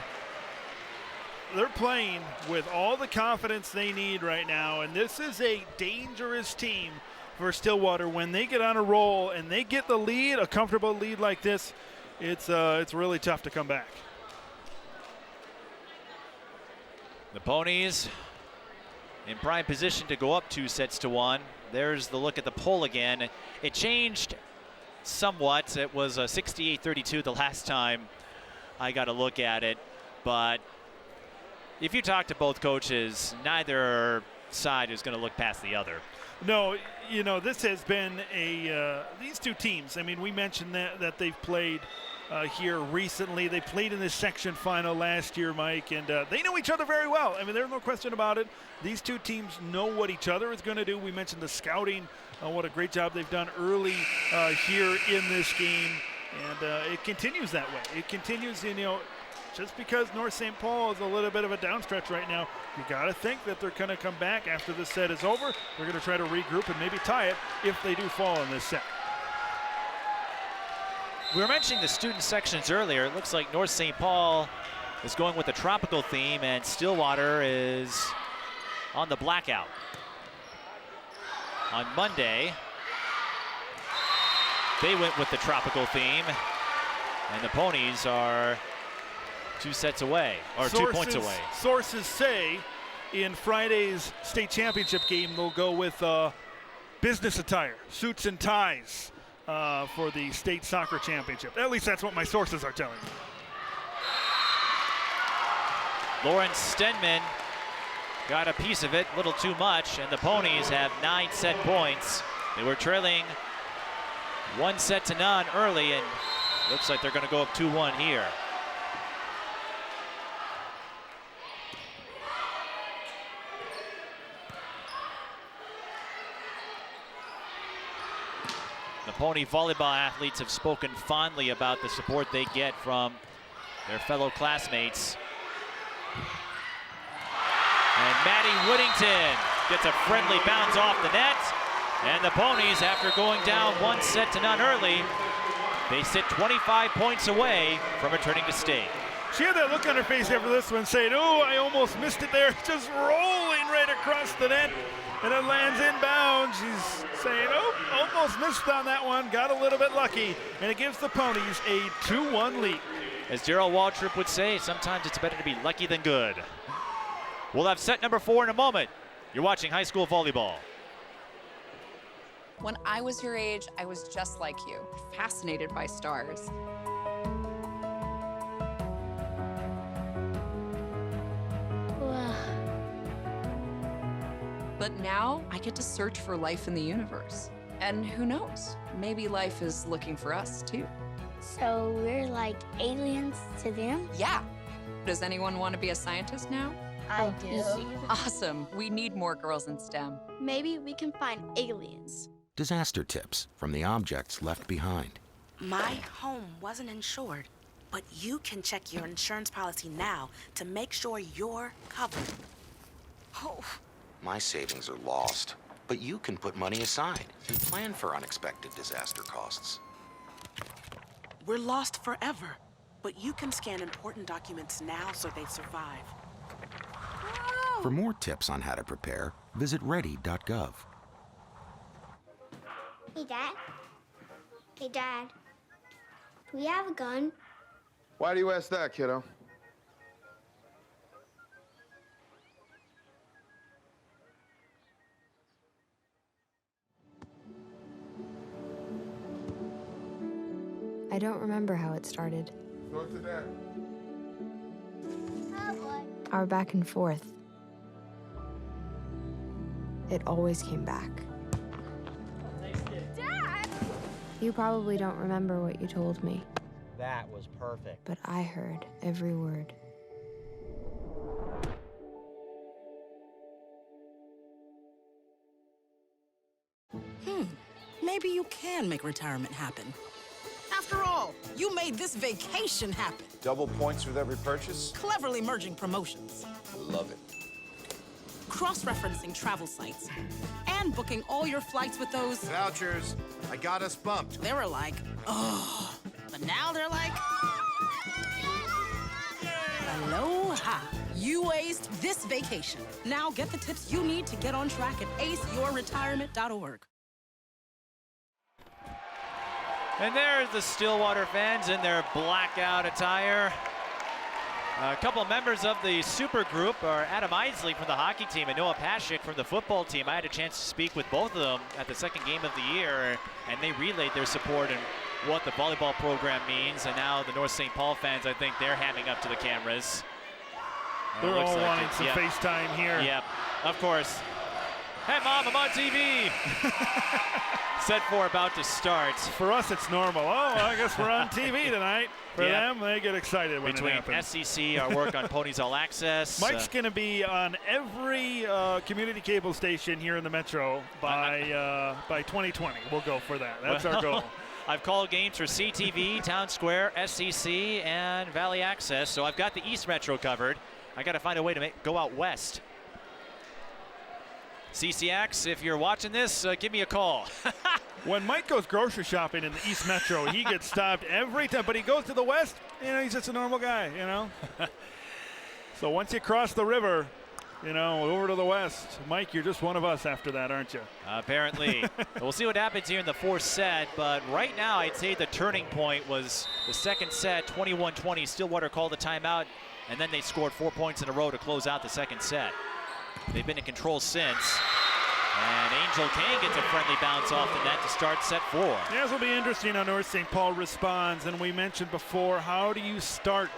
they're playing with all the confidence they need right now, and this is a dangerous team for Stillwater. When they get on a roll and they get the lead, a comfortable lead like this, it's really tough to come back. The Ponies in prime position to go up 2-1. There's the look at the poll again. It changed somewhat. It was 68-32 the last time I got a look at it, but if you talk to both coaches, neither side is going to look past the other. No, you know, this has been these two teams, I mean, we mentioned that they've played here recently. They played in this section final last year, Mike, and they know each other very well. I mean, there's no question about it. These two teams know what each other is going to do. We mentioned the scouting, what a great job they've done early here in this game, and it continues that way. It continues, you know, just because North St. Paul is a little bit of a downstretch right now, you got to think that they're going to come back after this set is over. They're going to try to regroup and maybe tie it if they do fall in this set. We were mentioning the student sections earlier. It looks like North St. Paul is going with the tropical theme, and Stillwater is on the blackout. On Monday, they went with the tropical theme, and the Ponies are 2 sets away, or 2 points away. Sources say in Friday's state championship game they'll go with business attire, suits and ties for the state soccer championship. At least that's what my sources are telling me. Lauren Stenman got a piece of it, a little too much, and the Ponies have 9 set points. They were trailing 1-0 early, and looks like they're going to go up 2-1 here. The Pony volleyball athletes have spoken fondly about the support they get from their fellow classmates. And Maddie Whittington gets a friendly bounce off the net. And the Ponies, after going down 1-0 early, they sit 25 points away from returning to state. She had that look on her face after this one saying, oh, I almost missed it there. Just rolling right across the net. And it lands inbound. She's saying, oh, almost missed on that one. Got a little bit lucky. And it gives the Ponies a 2-1 lead. As Daryl Waltrip would say, sometimes it's better to be lucky than good. We'll have set number 4 in a moment. You're watching high school volleyball. When I was your age, I was just like you, fascinated by stars. But now I get to search for life in the universe. And who knows, maybe life is looking for us too. So we're like aliens to them? Yeah. Does anyone want to be a scientist now? I do. Awesome. We need more girls in STEM. Maybe we can find aliens. Disaster tips from the objects left behind. My home wasn't insured, but you can check your insurance policy now to make sure you're covered. Oh. My savings are lost, but you can put money aside and plan for unexpected disaster costs. We're lost forever, but you can scan important documents now so they survive. For more tips on how to prepare, visit ready.gov. Hey, Dad. Hey, Dad. Do we have a gun? Why do you ask that, kiddo? I don't remember how it started. Go to Dad. Oh, boy. Our back and forth. It always came back. Dad! You probably don't remember what you told me, That was perfect. but I heard every word. Maybe you can make retirement happen. After all, you made this vacation happen, Double points with every purchase? cleverly merging promotions. Love it. cross-referencing travel sites, and booking all your flights with those vouchers. I got us bumped. They were like, oh, but now they're like, aloha. You aced this vacation. Now get the tips you need to get on track at aceyourretirement.org. And there's the Stillwater fans in their blackout attire. A couple of members of the super group are Adam Isley from the hockey team and Noah Paschik from the football team. I had a chance to speak with both of them at the second game of the year, and they relayed their support and what the volleyball program means. And now the North St. Paul fans, I think they're hamming up to the cameras. They're all wanting some FaceTime here. Yep, of course. Hey, Mom, I'm on TV. Set 4 about to start. For us, it's normal. Oh, I guess we're on TV tonight. For them, they get excited when Between it happens. SEC, our work on Ponies All Access. Mike's going to be on every community cable station here in the Metro by 2020. We'll go for that. That's our goal. I've called games for CTV, Town Square, SEC, and Valley Access, so I've got the East Metro covered. I got to find a way to go out west. CCX, if you're watching this, give me a call. When Mike goes grocery shopping in the East Metro, he gets stopped every time. But he goes to the west, he's just a normal guy, So once you cross the river, over to the west, Mike, you're just one of us after that, aren't you? Apparently. We'll see what happens here in the fourth set. But right now, I'd say the turning point was the second set, 21-20. Stillwater called a timeout, and then they scored 4 points in a row to close out the second set. They've been in control since. And Angel Kane gets a friendly bounce off the net to start set 4. Yeah, this will be interesting how North St. Paul responds. And we mentioned before, how do you start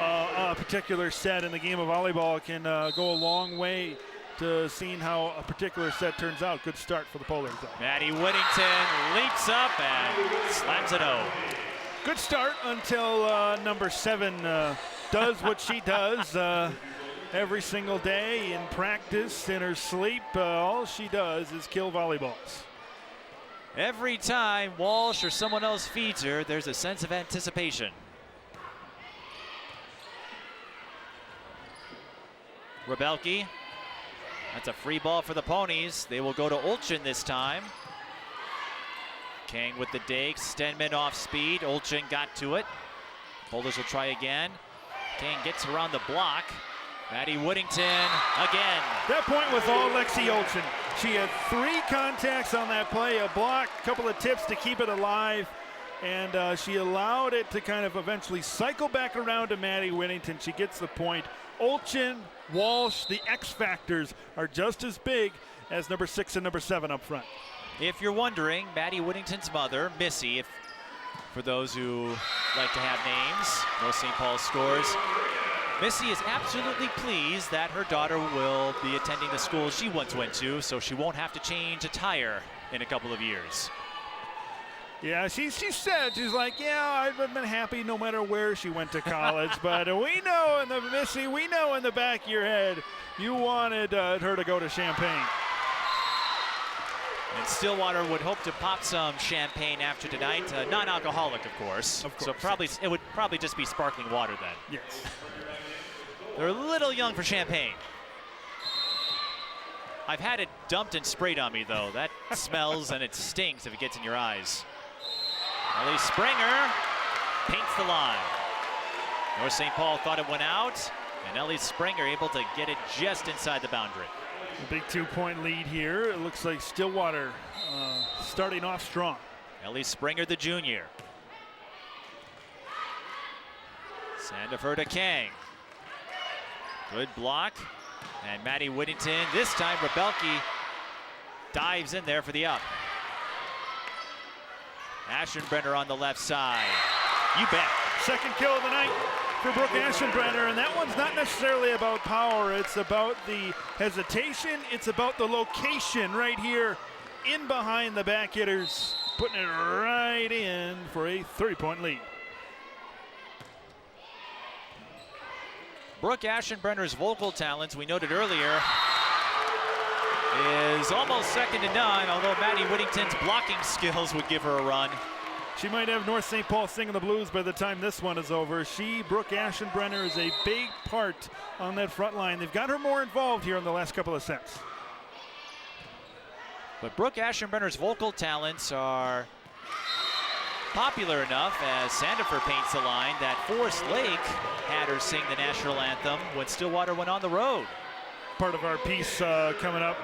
a particular set in the game of volleyball? It can go a long way to seeing how a particular set turns out. Good start for the Polars. Maddie Whittington leaps up and slams it home. Good start until number 7 does what she does. Every single day in practice, in her sleep, all she does is kill volleyballs. Every time Walsh or someone else feeds her, there's a sense of anticipation. Rebelke, that's a free ball for the Ponies. They will go to Olchin this time. Kang with the dig, Stenman off speed. Olchin got to it. Polars will try again. Kang gets around the block. Maddie Whittington again. That point was all Lexi Olchin. She had 3 contacts on that play, a block, a couple of tips to keep it alive, and she allowed it to kind of eventually cycle back around to Maddie Whittington. She gets the point. Olchin, Walsh, the X factors are just as big as number 6 and number 7 up front. If you're wondering, Maddie Whittington's mother, Missy, for those who like to have names, North St. Paul scores. Missy is absolutely pleased that her daughter will be attending the school she once went to, so she won't have to change a tire in a couple of years. Yeah, she said, she's like, yeah, I've been happy no matter where she went to college, but we know Missy, we know in the back of your head, you wanted her to go to Champaign. And Stillwater would hope to pop some champagne after tonight, non-alcoholic, of course. So it would probably just be sparkling water then. Yes. They're a little young for champagne. I've had it dumped and sprayed on me, though. That smells and it stinks if it gets in your eyes. Ellie Springer paints the line. North St. Paul thought it went out, and Ellie Springer able to get it just inside the boundary. A big 2-point lead here. It looks like Stillwater starting off strong. Ellie Springer, the junior. Sandifer to Kang. Good block. And Maddie Whittington, this time Rebelke dives in there for the up. Aschenbrenner on the left side. You bet. Second kill of the night for Brooke Aschenbrenner, and that one's not necessarily about power. It's about the hesitation. It's about the location right here in behind the back hitters, putting it right in for a 30-point lead. Brooke Aschenbrenner's vocal talents, we noted earlier, is almost second to none, although Maddie Whittington's blocking skills would give her a run. She might have North St. Paul singing the blues by the time this one is over. Brooke Aschenbrenner, is a big part on that front line. They've got her more involved here in the last couple of sets. But Brooke Aschenbrenner's vocal talents are popular enough, as Sandifer paints the line, that Forest Lake had her sing the national anthem when Stillwater went on the road. Part of our piece coming up,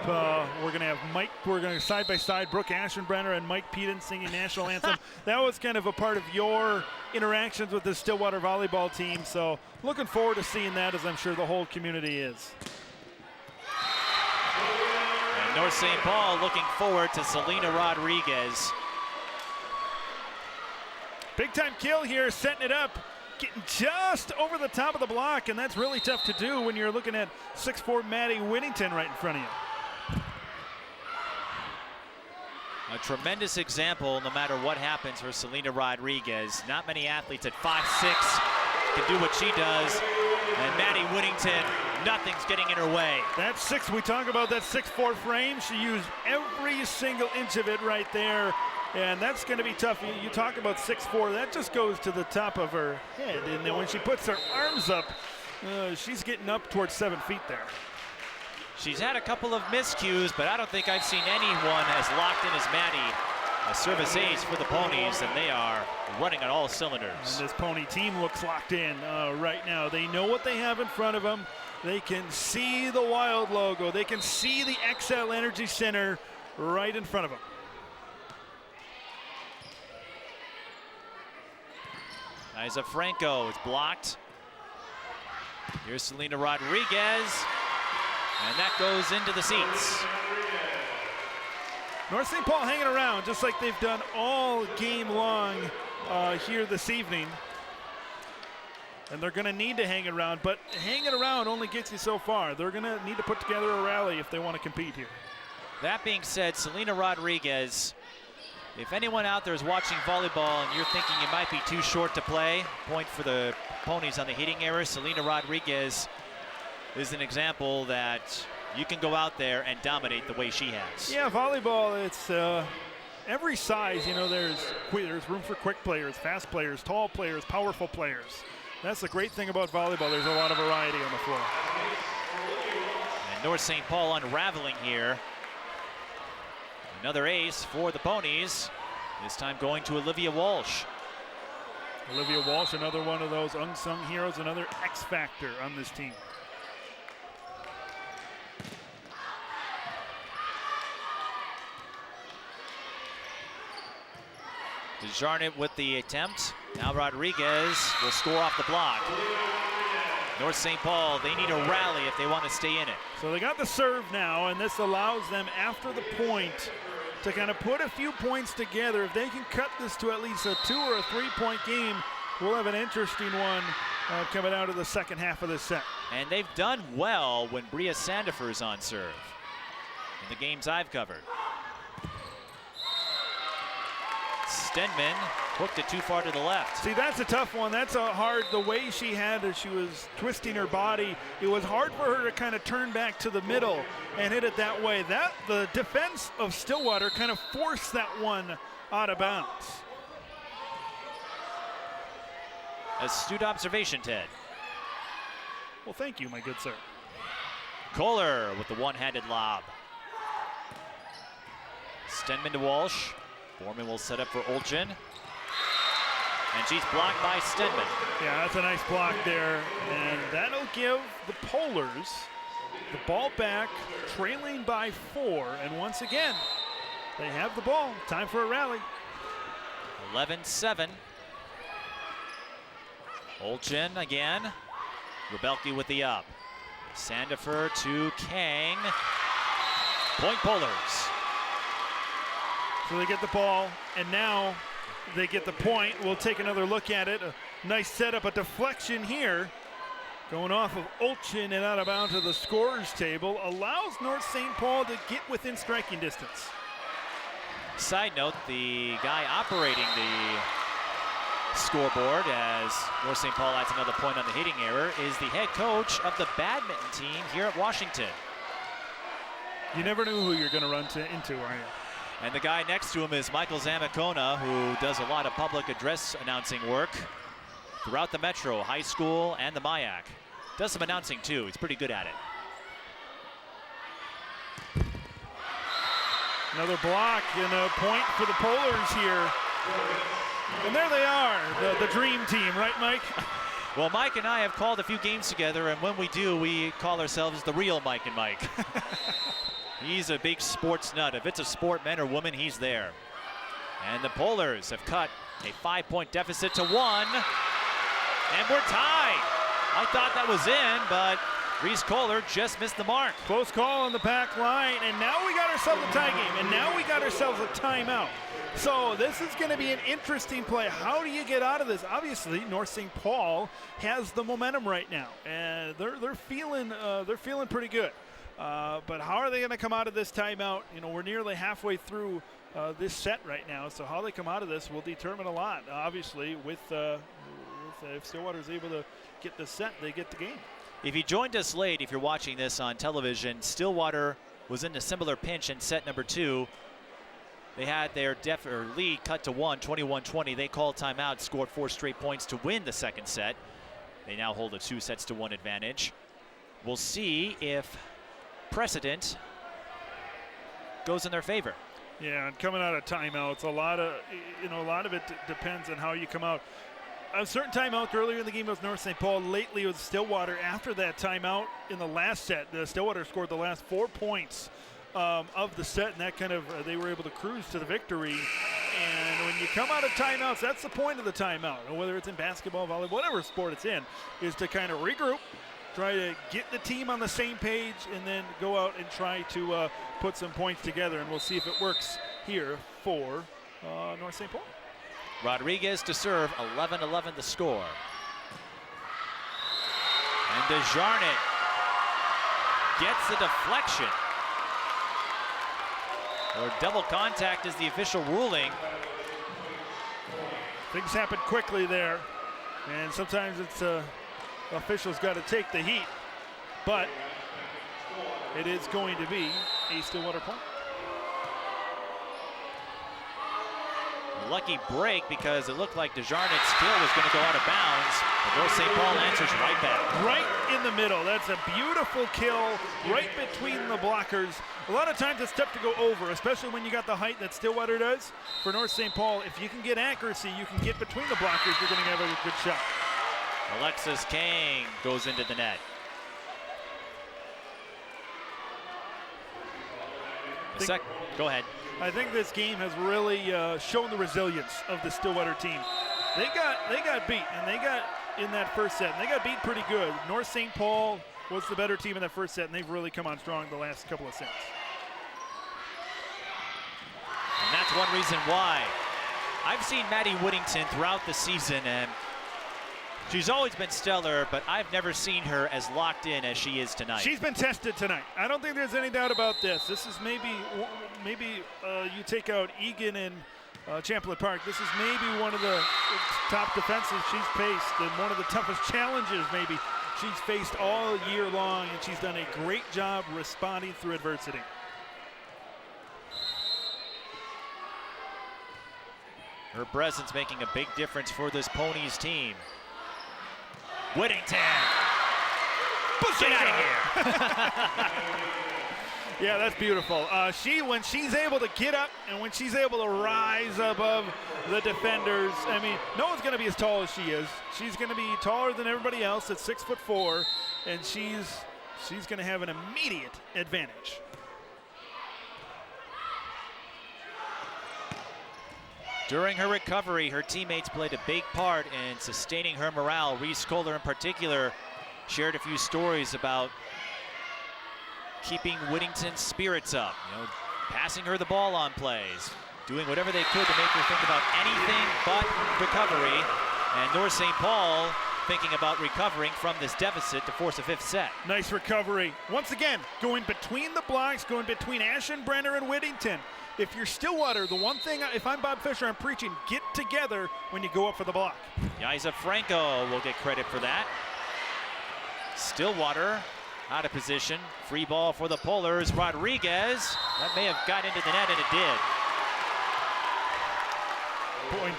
we're going to have Mike, we're going to side by side, Brooke Aschenbrenner and Mike Peden singing national anthem. That was kind of a part of your interactions with the Stillwater volleyball team, so looking forward to seeing that, as I'm sure the whole community is. And North St. Paul looking forward to Selena Rodriguez. Big time kill here, setting it up, getting just over the top of the block, and that's really tough to do when you're looking at 6'4" Maddie Whittington right in front of you. A tremendous example, no matter what happens for Selena Rodriguez. Not many athletes at 5'6" can do what she does, and Maddie Whittington, nothing's getting in her way. That we talk about that 6'4" frame. She used every single inch of it right there. And that's going to be tough. You talk about 6'4", that just goes to the top of her head. And then when she puts her arms up, she's getting up towards 7 feet there. She's had a couple of miscues, but I don't think I've seen anyone as locked in as Maddie. A service ace for the Ponies, and they are running on all cylinders. And this Pony team looks locked in right now. They know what they have in front of them. They can see the Wild logo. They can see the XL Energy Center right in front of them. Isa Franco is blocked. Here's Selena Rodriguez, and that goes into the seats. North St. Paul hanging around just like they've done all game long here this evening. And they're going to need to hang around, but hanging around only gets you so far. They're going to need to put together a rally if they want to compete here. That being said, Selena Rodriguez, if anyone out there is watching volleyball and you're thinking you might be too short to play, point for the Ponies on the hitting error. Selena Rodriguez is an example that you can go out there and dominate the way she has. Yeah, volleyball, it's every size. You know, there's room for quick players, fast players, tall players, powerful players. That's the great thing about volleyball. There's a lot of variety on the floor. And North St. Paul unraveling here. Another ace for the Ponies, this time going to Olivia Walsh. Olivia Walsh, another one of those unsung heroes, another X factor on this team. Desjardins with the attempt. Now Rodriguez will score off the block. North St. Paul, they need a rally if they want to stay in it. So they got the serve now, and this allows them, after the point, to kind of put a few points together. If they can cut this to at least a 2 or a 3-point game, we'll have an interesting one coming out of the second half of this set. And they've done well when Bria Sandifer is on serve in the games I've covered. Stenman hooked it too far to the left. See, that's a tough one. That's a hard, the way she had as she was twisting her body, it was hard for her to kind of turn back to the middle and hit it that way. The defense of Stillwater kind of forced that one out of bounds. Astute observation, Ted. Well, thank you, my good sir. Kohler with the one-handed lob. Stenman to Walsh. Foreman will set up for Olchin. And she's blocked by Stenman. Yeah, that's a nice block there. And that'll give the Polars the ball back, trailing by 4. And once again, they have the ball. Time for a rally. 11-7. Olchin again. Rebelke with the up. Sandifer to Kang. Point Polars. So they get the ball, and now they get the point. We'll take another look at it. A nice setup, a deflection here. Going off of Olchin and out of bounds to the scorer's table. Allows North St. Paul to get within striking distance. Side note, the guy operating the scoreboard as North St. Paul adds another point on the hitting error is the head coach of the badminton team here at Washington. You never knew who you're going to run into, are you? And the guy next to him is Michael Zamacona, who does a lot of public address announcing work throughout the Metro, high school, and the MIAC. Does some announcing too. He's pretty good at it. Another block and a point for the Polars here. And there they are, the dream team, right, Mike? Well, Mike and I have called a few games together, and when we do, we call ourselves the real Mike and Mike. He's a big sports nut. If it's a sport, man or woman, he's there. And the Polars have cut a 5-point deficit to 1. And we're tied. I thought that was in, but Reese Kohler just missed the mark. Close call on the back line, and now we got ourselves a tie game, and now we got ourselves a timeout. So this is going to be an interesting play. How do you get out of this? Obviously, North St. Paul has the momentum right now, and they're feeling pretty good. But how are they going to come out of this timeout? You know, we're nearly halfway through this set right now, so how they come out of this will determine a lot. Obviously, if Stillwater is able to get this set, they get the game. If you joined us late, if you're watching this on television, Stillwater was in a similar pinch in set number 2. They had their lead cut to 1, 21-20. They called timeout, scored 4 straight points to win the second set. They now hold a 2-1 advantage. We'll see if precedent goes in their favor. Yeah, and coming out of timeouts, a lot of it depends on how you come out. A certain timeout earlier in the game was North St. Paul. Lately it was Stillwater. After that timeout in the last set, Stillwater scored the last 4 points of the set, and that kind of they were able to cruise to the victory. And when you come out of timeouts, that's the point of the timeout. Whether it's in basketball, volleyball, whatever sport it's in, is to kind of regroup, try to get the team on the same page, and then go out and try to put some points together. And we'll see if it works here for North St. Paul. Rodriguez to serve, 11-11 the score. And Desjardins gets the deflection. Or double contact is the official ruling. Things happen quickly there, and sometimes it's officials got to take the heat, but it is going to be a Stillwater point. Lucky break because it looked like Desjardins still was going to go out of bounds, but North St. Paul answers right back. Right in the middle. That's a beautiful kill right between the blockers. A lot of times it's tough to go over, especially when you got the height that Stillwater does. For North St. Paul, if you can get accuracy, you can get between the blockers, you're going to have a good shot. Alexis Kang goes into the net. Go ahead. I think this game has really shown the resilience of the Stillwater team. They got beat, and they got in that first set, and they got beat pretty good. North St. Paul was the better team in that first set, and they've really come on strong the last couple of sets. And that's one reason why. I've seen Maddie Whittington throughout the season, and she's always been stellar, but I've never seen her as locked in as she is tonight. She's been tested tonight. I don't think there's any doubt about this. This is maybe you take out Egan and Champlain Park. This is maybe one of the top defenses she's faced and one of the toughest challenges maybe she's faced all year long, and she's done a great job responding through adversity. Her presence making a big difference for this Ponies team. Whittington! Get out of here! Yeah, that's beautiful. When she's able to get up and when she's able to rise above the defenders, I mean, no one's going to be as tall as she is. She's going to be taller than everybody else at 6'4", and she's going to have an immediate advantage. During her recovery, her teammates played a big part in sustaining her morale. Reese Kohler in particular shared a few stories about keeping Whittington's spirits up, passing her the ball on plays, doing whatever they could to make her think about anything but recovery. And North St. Paul thinking about recovering from this deficit to force a 5th set. Nice recovery. Once again, going between the blocks, going between Aschenbrenner and Whittington. If you're Stillwater, the one thing, if I'm Bob Fisher, I'm preaching, get together when you go up for the block. Yaisa Franco will get credit for that. Stillwater out of position. Free ball for the Polars. Rodriguez. That may have got into the net, and it did.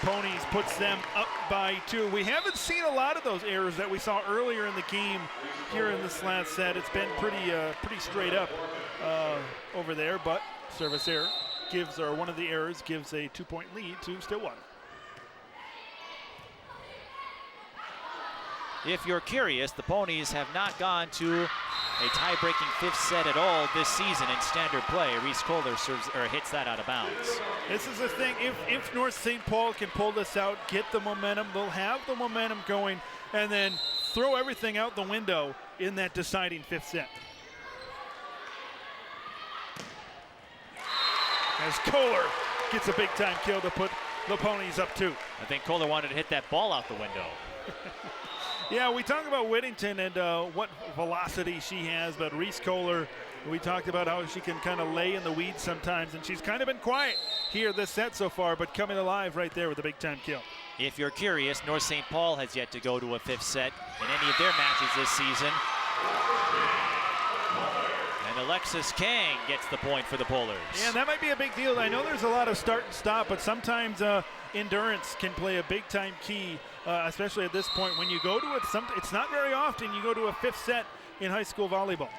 Ponies puts them up by 2. We haven't seen a lot of those errors that we saw earlier in the game here in this last set. It's been pretty straight up over there, but service error gives, or one of the errors gives a 2-point lead to Stillwater. If you're curious, the Ponies have not gone to a tie-breaking 5th set at all this season in standard play. Reese Kohler serves or hits that out of bounds. This is the thing. If North St. Paul can pull this out, get the momentum, they'll have the momentum going, and then throw everything out the window in that deciding 5th set. As Kohler gets a big-time kill to put the Ponies up 2. I think Kohler wanted to hit that ball out the window. Yeah, we talk about Whittington and what velocity she has, but Reese Kohler, we talked about how she can kind of lay in the weeds sometimes, and she's kind of been quiet here this set so far, but coming alive right there with a big-time kill. If you're curious, North St. Paul has yet to go to a 5th set in any of their matches this season. And Alexis Kang gets the point for the Polars. Yeah, that might be a big deal. I know there's a lot of start and stop, but sometimes endurance can play a big-time key, especially at this point. When you go to it, it's not very often you go to a 5th set in high school volleyball.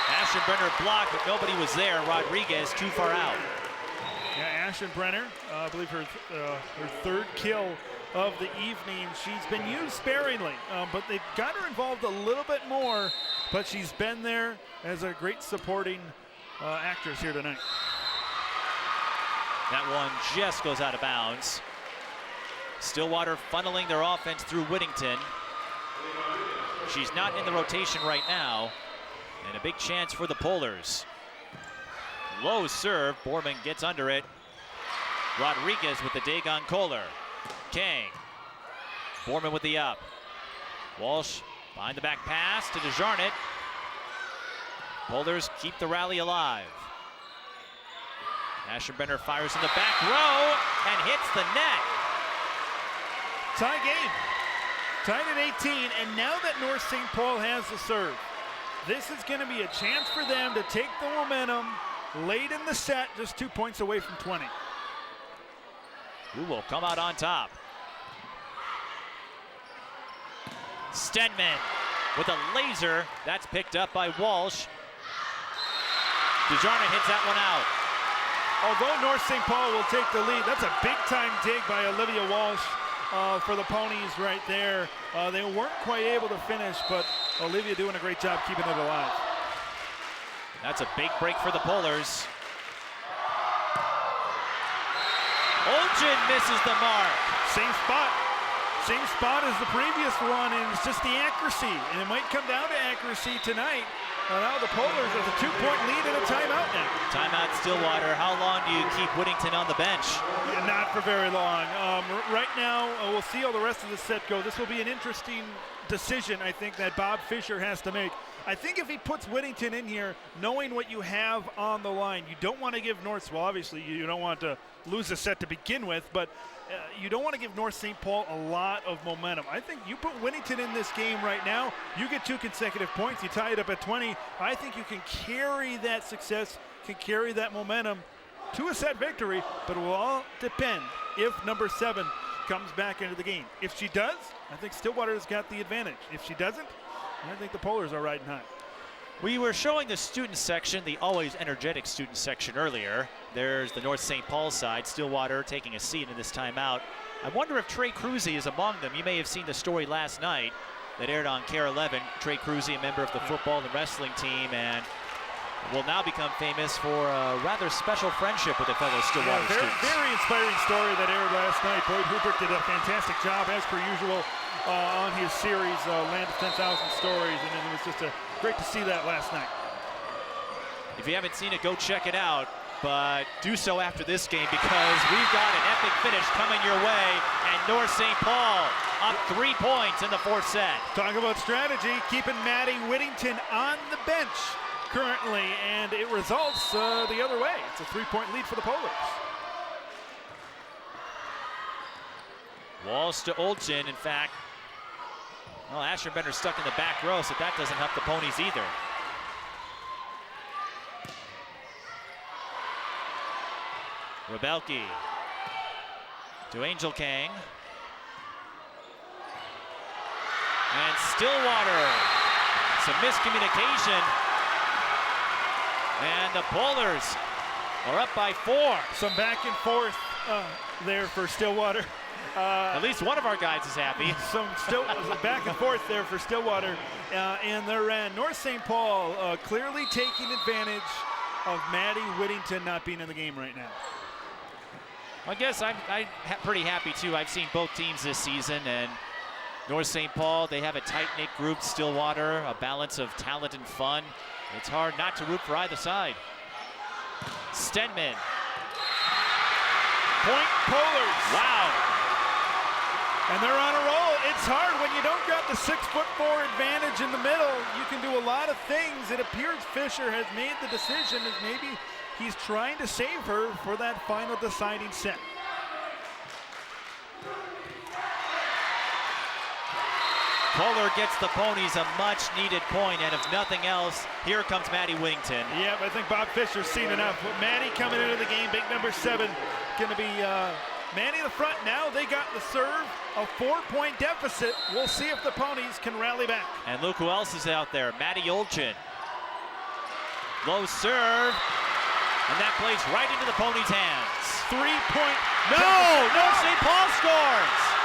Aschenbrenner blocked, but nobody was there. Rodriguez too far out. Yeah, Aschenbrenner, I believe her 3rd kill of the evening. She's been used sparingly, but they've got her involved a little bit more, but she's been there as a great supporting actress here tonight. That one just goes out of bounds. Stillwater funneling their offense through Whittington. She's not in the rotation right now, and a big chance for the Polars. Low serve, Borman gets under it. Rodriguez with the dig on Kohler. Kang, Borman with the up. Walsh behind the back pass to DeJarnett. Polars keep the rally alive. Aschenbrenner fires in the back row and hits the net. Tie game. Tied at 18, and now that North St. Paul has the serve, this is going to be a chance for them to take the momentum late in the set, just 2 points away from 20. Who will come out on top? Stenman with a laser. That's picked up by Walsh. DeJarnett hits that one out. Although North St. Paul will take the lead, that's a big-time dig by Olivia Walsh for the Ponies right there. They weren't quite able to finish, but Olivia doing a great job keeping it alive. That's a big break for the Polars. Olgin misses the mark. Same spot as the previous one, and it's just the accuracy, and it might come down to accuracy tonight. Now the Polars has a 2-point lead and a timeout now. Timeout Stillwater. How long do you keep Whittington on the bench? Yeah, not for very long. Right now, we'll see how the rest of the set go. This will be an interesting decision, I think, that Bob Fisher has to make. I think if he puts Whittington in here, knowing what you have on the line, you don't want to give North, well, obviously you don't want to lose the set to begin with, but you don't want to give North St. Paul a lot of momentum. I think you put Whittington in this game right now, you get 2 consecutive points, you tie it up at 20. I think you can carry that success, can carry that momentum to a set victory, but it will all depend if number 7 comes back into the game. If she does, I think Stillwater's got the advantage. If she doesn't, I think the Polars are riding high. We were showing the student section, the always energetic student section earlier. There's the North St. Paul side, Stillwater taking a seat in this timeout. I wonder if Trey Cruzy is among them. You may have seen the story last night that aired on KARE 11. Trey Cruzy, a member of the football and wrestling team, and will now become famous for a rather special friendship with a fellow Stillwater students. Very inspiring story that aired last night. Boyd Hubert did a fantastic job, as per usual, on his series, Land of 10,000 Stories, and it was just great to see that last night. If you haven't seen it, go check it out, but do so after this game because we've got an epic finish coming your way, and North St. Paul up 3 points in the 4th set. Talk about strategy, keeping Maddie Whittington on the bench currently, and it results the other way. It's a 3-point lead for the Polars. Walsh to Olchin, in fact. Well, Aschenbrenner stuck in the back row, so that doesn't help the Ponies either. Rebelke to Angel Kang. And Stillwater. Some miscommunication. And the Polars are up by 4. Some back and forth there for Stillwater. At least one of our guys is happy. Some back and forth there for Stillwater. And they're North St. Paul clearly taking advantage of Maddie Whittington not being in the game right now. I guess I'm pretty happy too. I've seen both teams this season, and North St. Paul, they have a tight-knit group. Stillwater, a balance of talent and fun. It's hard not to root for either side. Stenman. Point Polars. Wow. And they're on a roll. It's hard when you don't got the 6'4" advantage in the middle. You can do a lot of things. It appears Fisher has made the decision as maybe he's trying to save her for that final deciding set. Polar gets the Ponies a much-needed point, and if nothing else, here comes Maddie Whittington. Yeah, but I think Bob Fisher's seen enough. Maddie coming into the game, big number 7, going to be Maddie in the front. Now they got the serve, a 4-point deficit. We'll see if the Ponies can rally back. And look who else is out there, Maddie Olchin. Low serve, and that plays right into the Ponies' hands. 3-point. No, St. Paul scores.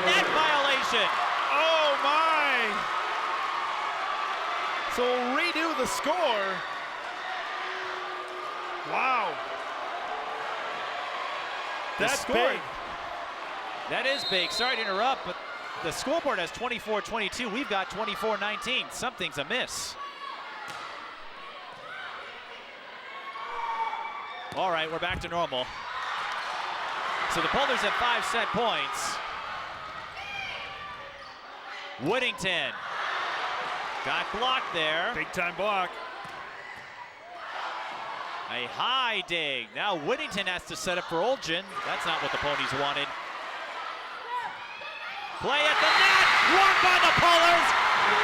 Net violation. Oh my! So we'll redo the score. Wow. That's big. That is big. Sorry to interrupt, but the scoreboard has 24-22. We've got 24-19. Something's amiss. All right, we're back to normal. So the Polars have 5 set points. Whittington got blocked there. Big time block. A high dig. Now Whittington has to set up for Olchin. That's not what the Ponies wanted. Play at the net, won by the Polars.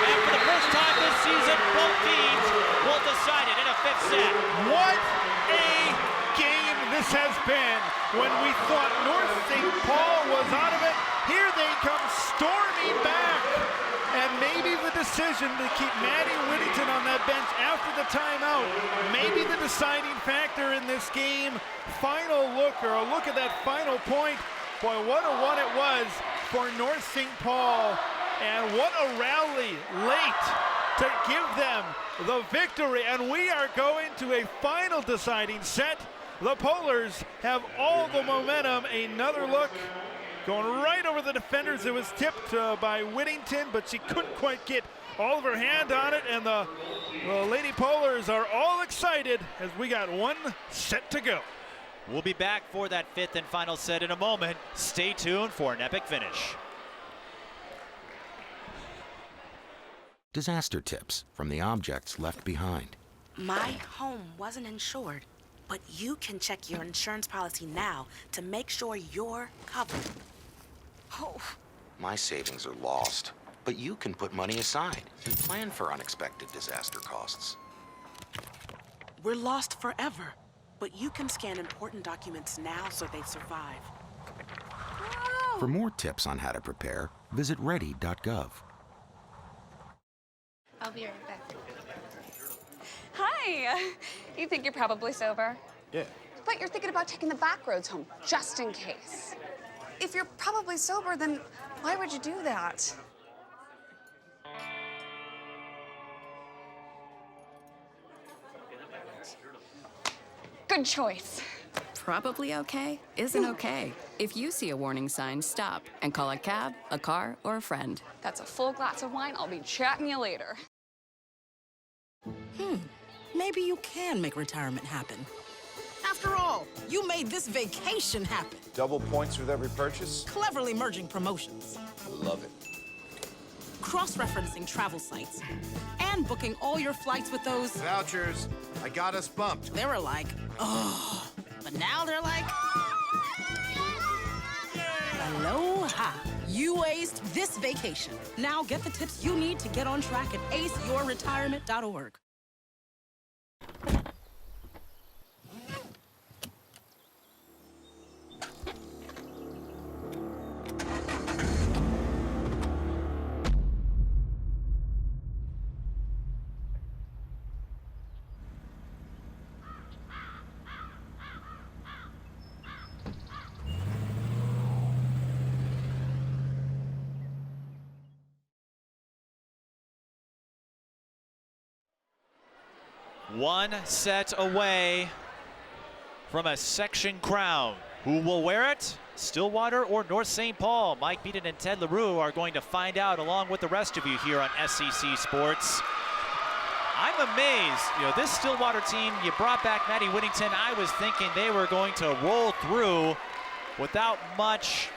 And for the first time this season, both teams will decide it in a 5th set. What a game this has been. When we thought North St. Paul was out of it, here they come storming back. And maybe the decision to keep Maddie Whittington on that bench after the timeout, maybe the deciding factor in this game. Final look, or a look at that final point. Boy, what a one it was for North St. Paul. And what a rally late to give them the victory. And we are going to a final deciding set. The Polars have all the momentum. Another look. Going right over the defenders. It was tipped by Whittington, but she couldn't quite get all of her hand on it. And the Lady Polars are all excited as we got 1 set to go. We'll be back for that 5th and final set in a moment. Stay tuned for an epic finish. Disaster tips from the objects left behind. My home wasn't insured, but you can check your insurance policy now to make sure you're covered. Oh. My savings are lost, but you can put money aside and plan for unexpected disaster costs. We're lost forever, but you can scan important documents now so they survive. Whoa. For more tips on how to prepare, visit ready.gov. I'll be right back. Hi. You think you're probably sober? Yeah. But you're thinking about taking the back roads home, just in case. If you're probably sober, then why would you do that? Good choice. Probably okay isn't okay. If you see a warning sign, stop and call a cab, a car, or a friend. That's a full glass of wine. I'll be chatting you later. Maybe you can make retirement happen. After all, you made this vacation happen. Double points with every purchase? Cleverly merging promotions. Love it. Cross-referencing travel sites. And booking all your flights with those... Vouchers. I got us bumped. They were like, oh. But now they're like... Aloha. You aced this vacation. Now get the tips you need to get on track at aceyourretirement.org. One set away from a section crown. Who will wear it? Stillwater or North St. Paul? Mike Beaton and Ted LaRue are going to find out along with the rest of you here on SEC Sports. I'm amazed. You know, this Stillwater team, you brought back Maddie Whittington. I was thinking they were going to roll through without much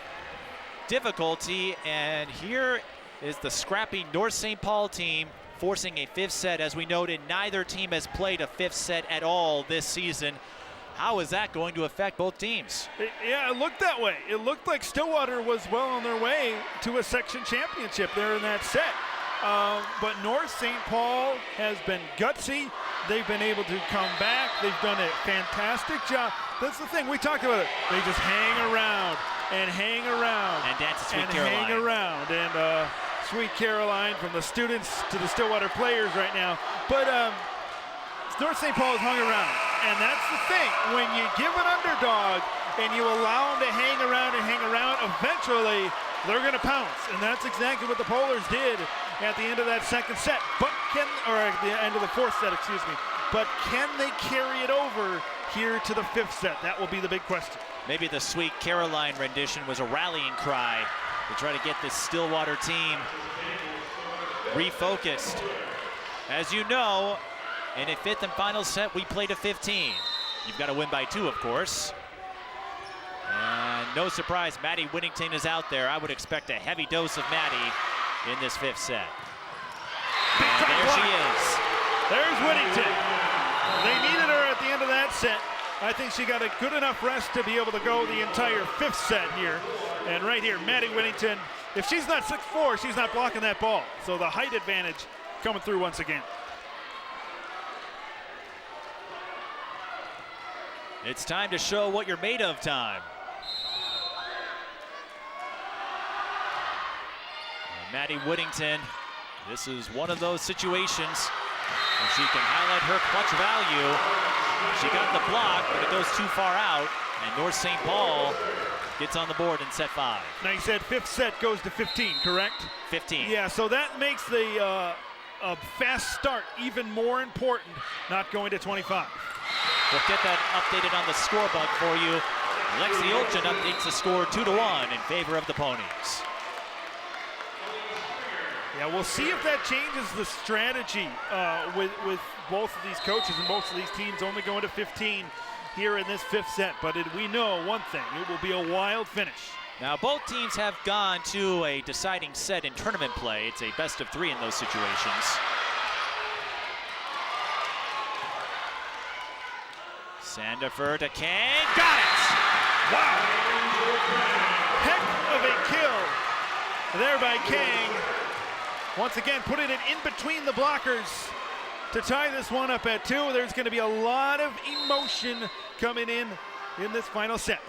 difficulty, and here is the scrappy North St. Paul team forcing a fifth set. As we noted, neither team has played a fifth set at all this season. How is that going to affect both teams? Yeah, it looked that way. It looked like Stillwater was well on their way to a section championship there in that set. But North St. Paul has been gutsy. They've been able to come back. They've done a fantastic job. That's the thing, we talked about it. They just hang around and hang around. And dance Sweet and Caroline. hang around. And Sweet Caroline, from the students to the Stillwater players right now. But North St. Paul has hung around. And that's the thing, when you give an underdog and you allow them to hang around, eventually they're going to pounce. And that's exactly what the Polars did at the end of that second set. But at the end of the fourth set, excuse me. But can they carry it over here to the fifth set? That will be the big question. Maybe the Sweet Caroline rendition was a rallying cry to try to get this Stillwater team refocused. As you know, in a fifth and final set, we play to 15. You've got to win by 2, of course. And no surprise, Maddie Whittington is out there. I would expect a heavy dose of Maddie in this fifth set. And there she is. There's Whittington. They needed her at the end of that set. I think she got a good enough rest to be able to go the entire fifth set here. And right here, Maddie Whittington, if she's not 6'4", she's not blocking that ball. So the height advantage coming through once again. It's time to show what you're made of time. And Maddie Whittington, this is one of those situations where she can highlight her clutch value. She got the block, but it goes too far out, and North St. Paul gets on the board in set 5. Now you said fifth set goes to 15, correct? 15. Yeah, so that makes the a fast start even more important, not going to 25. We'll get that updated on the scorebook for you. Lexi Olchin updates the score 2-1 in favor of the Ponies. Yeah, we'll see if that changes the strategy with both of these coaches and both of these teams only going to 15 here in this fifth set. But we know one thing, it will be a wild finish. Now, both teams have gone to a deciding set in tournament play. It's a best of 3 in those situations. Sandifer to Kang, got it! Wow! Heck of a kill there by Kang. Once again, putting it in between the blockers to tie this one up at 2. There's going to be a lot of emotion coming in this final set.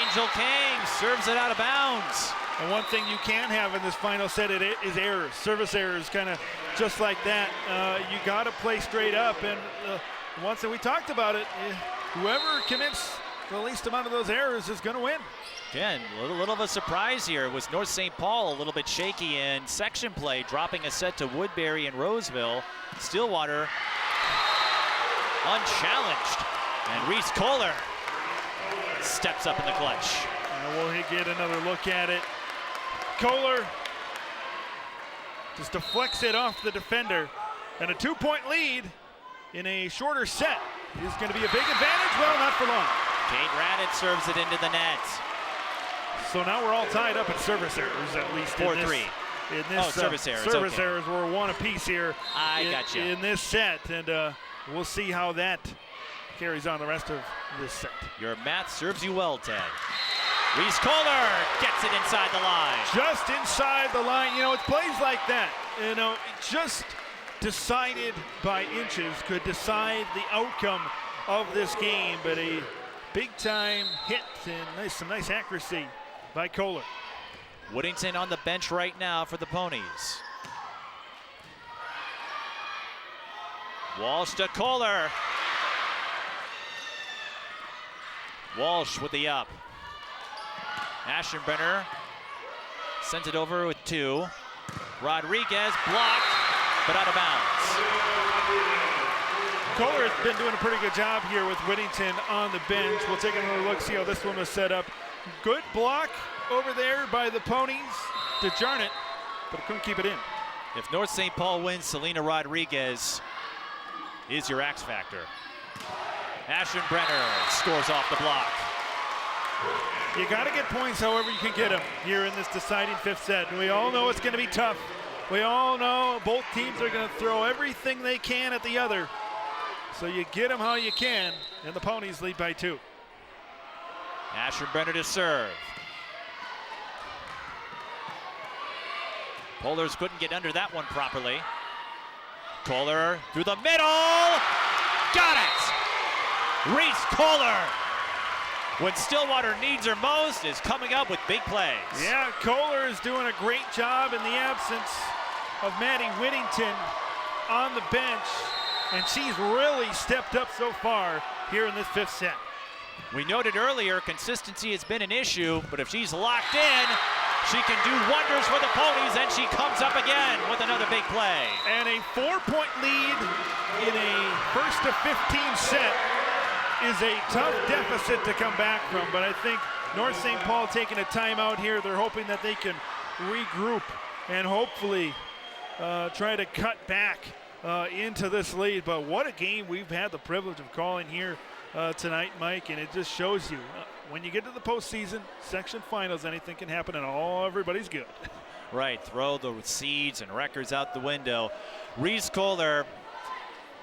Angel Kang serves it out of bounds. And one thing you can have in this final set is errors, service errors, kind of just like that. You got to play straight up, and once that we talked about it, whoever commits the least amount of those errors is going to win. Again, a little of a surprise here. It was North St. Paul a little bit shaky in section play, dropping a set to Woodbury and Roseville. Stillwater unchallenged, and Reese Kohler steps up in the clutch. And we'll get another look at it. Kohler just deflects it off the defender, and a 2-point lead in a shorter set is going to be a big advantage. Well, not for long. Kate Raditz serves it into the net. So now we're all tied up at service errors, at least 4-3. In this service errors. Service okay. errors were one apiece here. I got you. In this set, and we'll see how that carries on the rest of this set. Your math serves you well, Ted. Reese Kohler gets it inside the line. Just inside the line. You know, it's plays like that. You know, just decided by inches could decide the outcome of this game, but a big-time hit and some nice accuracy by Kohler. Whittington on the bench right now for the Ponies. Walsh to Kohler. Walsh with the up. Aschenbrenner sends it over with 2. Rodriguez blocked. but out of bounds. Kohler has been doing a pretty good job here with Whittington on the bench. We'll take another look, see how this one was set up. Good block over there by the Ponies. DeJarnett, but couldn't keep it in. If North St. Paul wins, Selena Rodriguez is your X factor. Aschenbrenner scores off the block. You got to get points however you can get them here in this deciding fifth set. And we all know it's going to be tough. We all know both teams are going to throw everything they can at the other. So you get them how you can, and the Ponies lead by 2. Aschenbrenner to serve. Polars couldn't get under that one properly. Kohler through the middle. Got it! Reese Kohler, when Stillwater needs her most, is coming up with big plays. Yeah, Kohler is doing a great job in the absence of Maddie Whittington on the bench, and she's really stepped up so far here in this fifth set. We noted earlier, consistency has been an issue, but if she's locked in, she can do wonders for the Ponies, and she comes up again with another big play. And a 4-point lead in a first to 15 set is a tough deficit to come back from, but I think North St. Paul taking a timeout here. They're hoping that they can regroup and hopefully try to cut back into this lead. But what a game we've had the privilege of calling here tonight, Mike, and it just shows you when you get to the postseason, section finals, anything can happen and everybody's good. Right, throw the seeds and records out the window. Reese Kohler,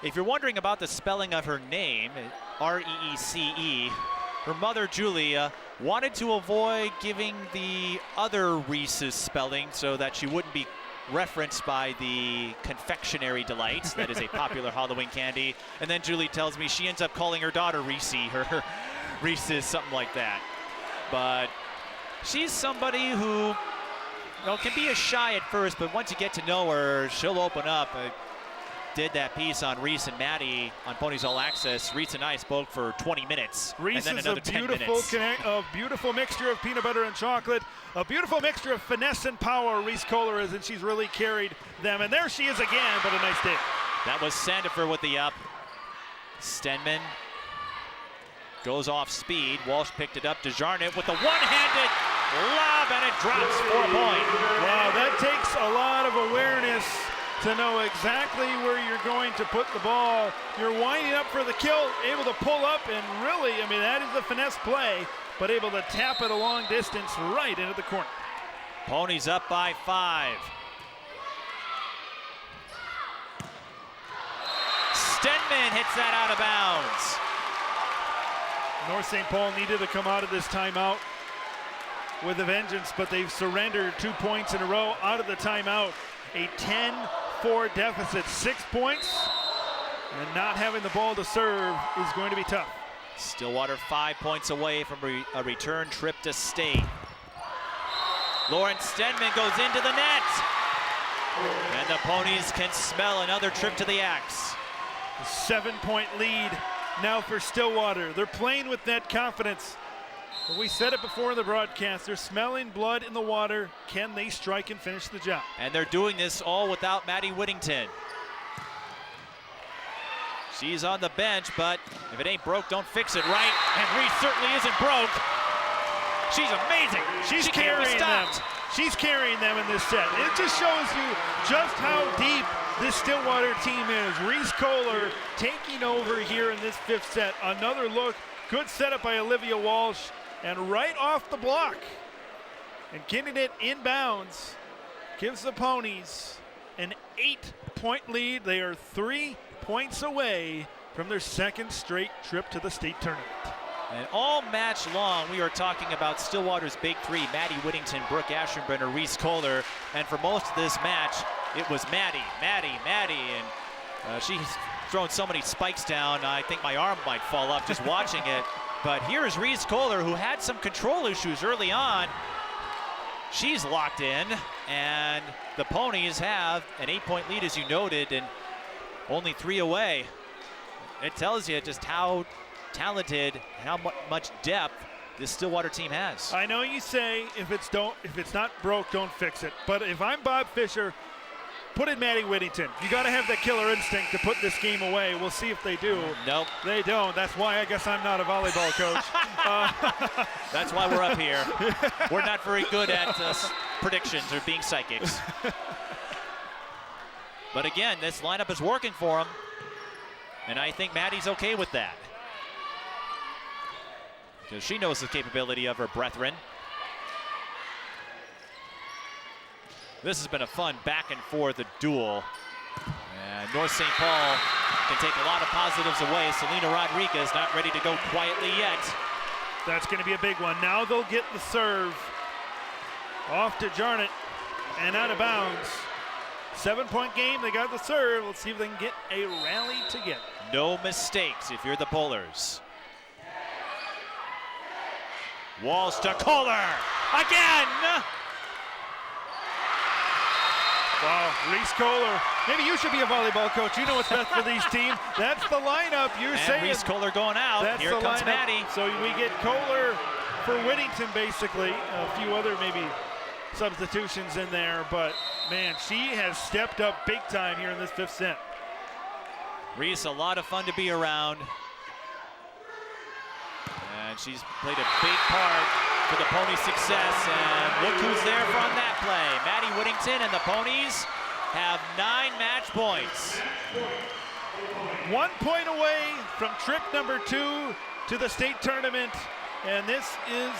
if you're wondering about the spelling of her name, R-E-E-C-E, her mother, Julia, wanted to avoid giving the other Reese's spelling so that she wouldn't be referenced by the confectionery delights. That is a popular Halloween candy. And then Julie tells me she ends up calling her daughter Reese, her Reese's, something like that. But she's somebody who can be a shy at first, but once you get to know her, she'll open up. I did that piece on Reese and Maddie on Ponies All Access. Reese and I spoke for 20 minutes. Reese and then is another a 10 minutes. a beautiful mixture of peanut butter and chocolate, a beautiful mixture of finesse and power. Reese Kohler is, and she's really carried them. And there she is again, but a nice dig. That was Sandifer with the up. Stenman goes off speed. Walsh picked it up. DeJarnett with the one-handed lob, and it drops for a point. Wow, that takes a lot of awareness to know exactly where you're going to put the ball. You're winding up for the kill, able to pull up, and really, I mean, that is a finesse play, but able to tap it a long distance right into the corner. Ponies up by 5. Stenman hits that out of bounds. North St. Paul needed to come out of this timeout with a vengeance, but they've surrendered 2 points in a row out of the timeout. A 10-4 deficit, 6 points, and not having the ball to serve is going to be tough. Stillwater 5 points away from a return trip to state. Lauren Stenman goes into the net, and the Ponies can smell another trip to the X. A 7-point lead now for Stillwater. They're playing with net confidence. We said it before in the broadcast, they're smelling blood in the water. Can they strike and finish the job? And they're doing this all without Maddie Whittington. She's on the bench, but if it ain't broke, don't fix it, right? And Reese certainly isn't broke. She's amazing. She's carrying them. She's carrying them in this set. It just shows you just how deep this Stillwater team is. Reese Kohler taking over here in this fifth set. Another look, good setup by Olivia Walsh. And right off the block and getting it inbounds gives the Ponies an 8-point lead. They are 3 points away from their second straight trip to the state tournament. And all match long, we are talking about Stillwater's big three: Maddie Whittington, Brooke Aschenbrenner, Reese Kohler. And for most of this match, it was Maddie. And she's thrown so many spikes down, I think my arm might fall off just watching it. But here's Reese Kohler, who had some control issues early on. She's locked in, and the Ponies have an 8-point lead, as you noted, and only 3 away. It tells you just how talented, how much depth this Stillwater team has. I know you say if it's not broke, don't fix it. But if I'm Bob Fisher, put in Maddie Whittington. You got to have that killer instinct to put this game away. We'll see if they do. Nope. They don't. That's why I guess I'm not a volleyball coach. That's why we're up here. We're not very good at predictions or being psychics. But again, this lineup is working for them. And I think Maddie's okay with that. Because she knows the capability of her brethren. This has been a fun back and forth duel. And North St. Paul can take a lot of positives away. Selena Rodriguez not ready to go quietly yet. That's going to be a big one. Now they'll get the serve off to Jarnett and out of bounds. 7-point game, they got the serve. Let's see if they can get a rally together. No mistakes if you're the Polars. Walsh to Kohler again. Wow, Reese Kohler. Maybe you should be a volleyball coach. You know what's best for these teams. That's the lineup. You're saying. Reese Kohler going out. That's Here the comes lineup. Maddie. So we get Kohler for Whittington, basically. A few other maybe substitutions in there, but man, she has stepped up big time here in this 5th set. Reese, a lot of fun to be around. And she's played a big part for the Ponies' success. And look who's there on that play. Maddie Whittington and the Ponies have 9 match points. 1 point away from trip number 2 to the state tournament. And this is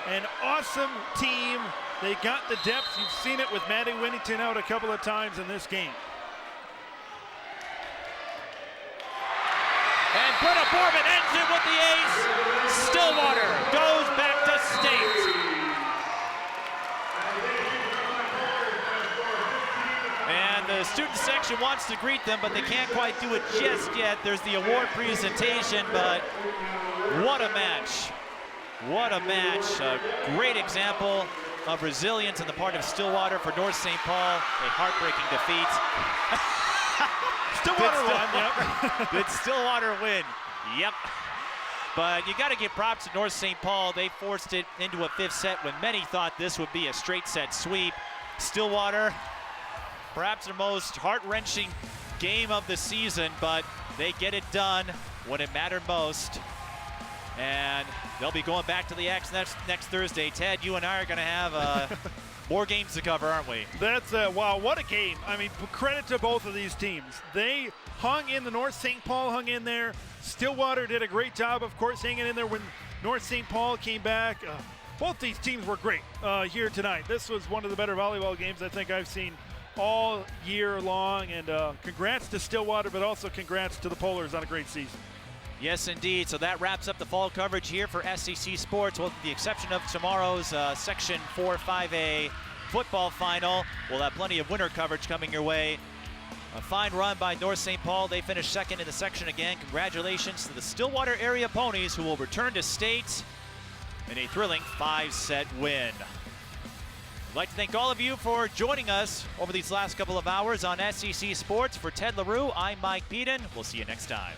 an awesome team. They got the depth. You've seen it with Maddie Whittington out a couple of times in this game. And Britta Borbin ends it with the ace. Stillwater goes back to state. And the student section wants to greet them, but they can't quite do it just yet. There's the award presentation, but what a match. What a match. A great example of resilience on the part of Stillwater for North St. Paul. A heartbreaking defeat. Stillwater won, yep. Did Stillwater win? Yep. But you got to give props to North St. Paul. They forced it into a 5th set when many thought this would be a straight set sweep. Stillwater, perhaps their most heart-wrenching game of the season, but they get it done when it mattered most. And they'll be going back to the X next Thursday. Ted, you and I are going to have more games to cover, aren't we? That's, wow, what a game. I mean, credit to both of these teams. They hung in, the North St. Paul hung in there. Stillwater did a great job, of course, hanging in there when North St. Paul came back. Both these teams were great here tonight. This was one of the better volleyball games I think I've seen all year long. And congrats to Stillwater, but also congrats to the Polars on a great season. Yes, indeed. So that wraps up the fall coverage here for SEC Sports, with the exception of tomorrow's Section 4-5A football final. We'll have plenty of winter coverage coming your way. A fine run by North St. Paul. They finished second in the section again. Congratulations to the Stillwater area Ponies, who will return to state in a thrilling 5-set win. I'd like to thank all of you for joining us over these last couple of hours on SEC Sports. For Ted LaRue, I'm Mike Peden. We'll see you next time.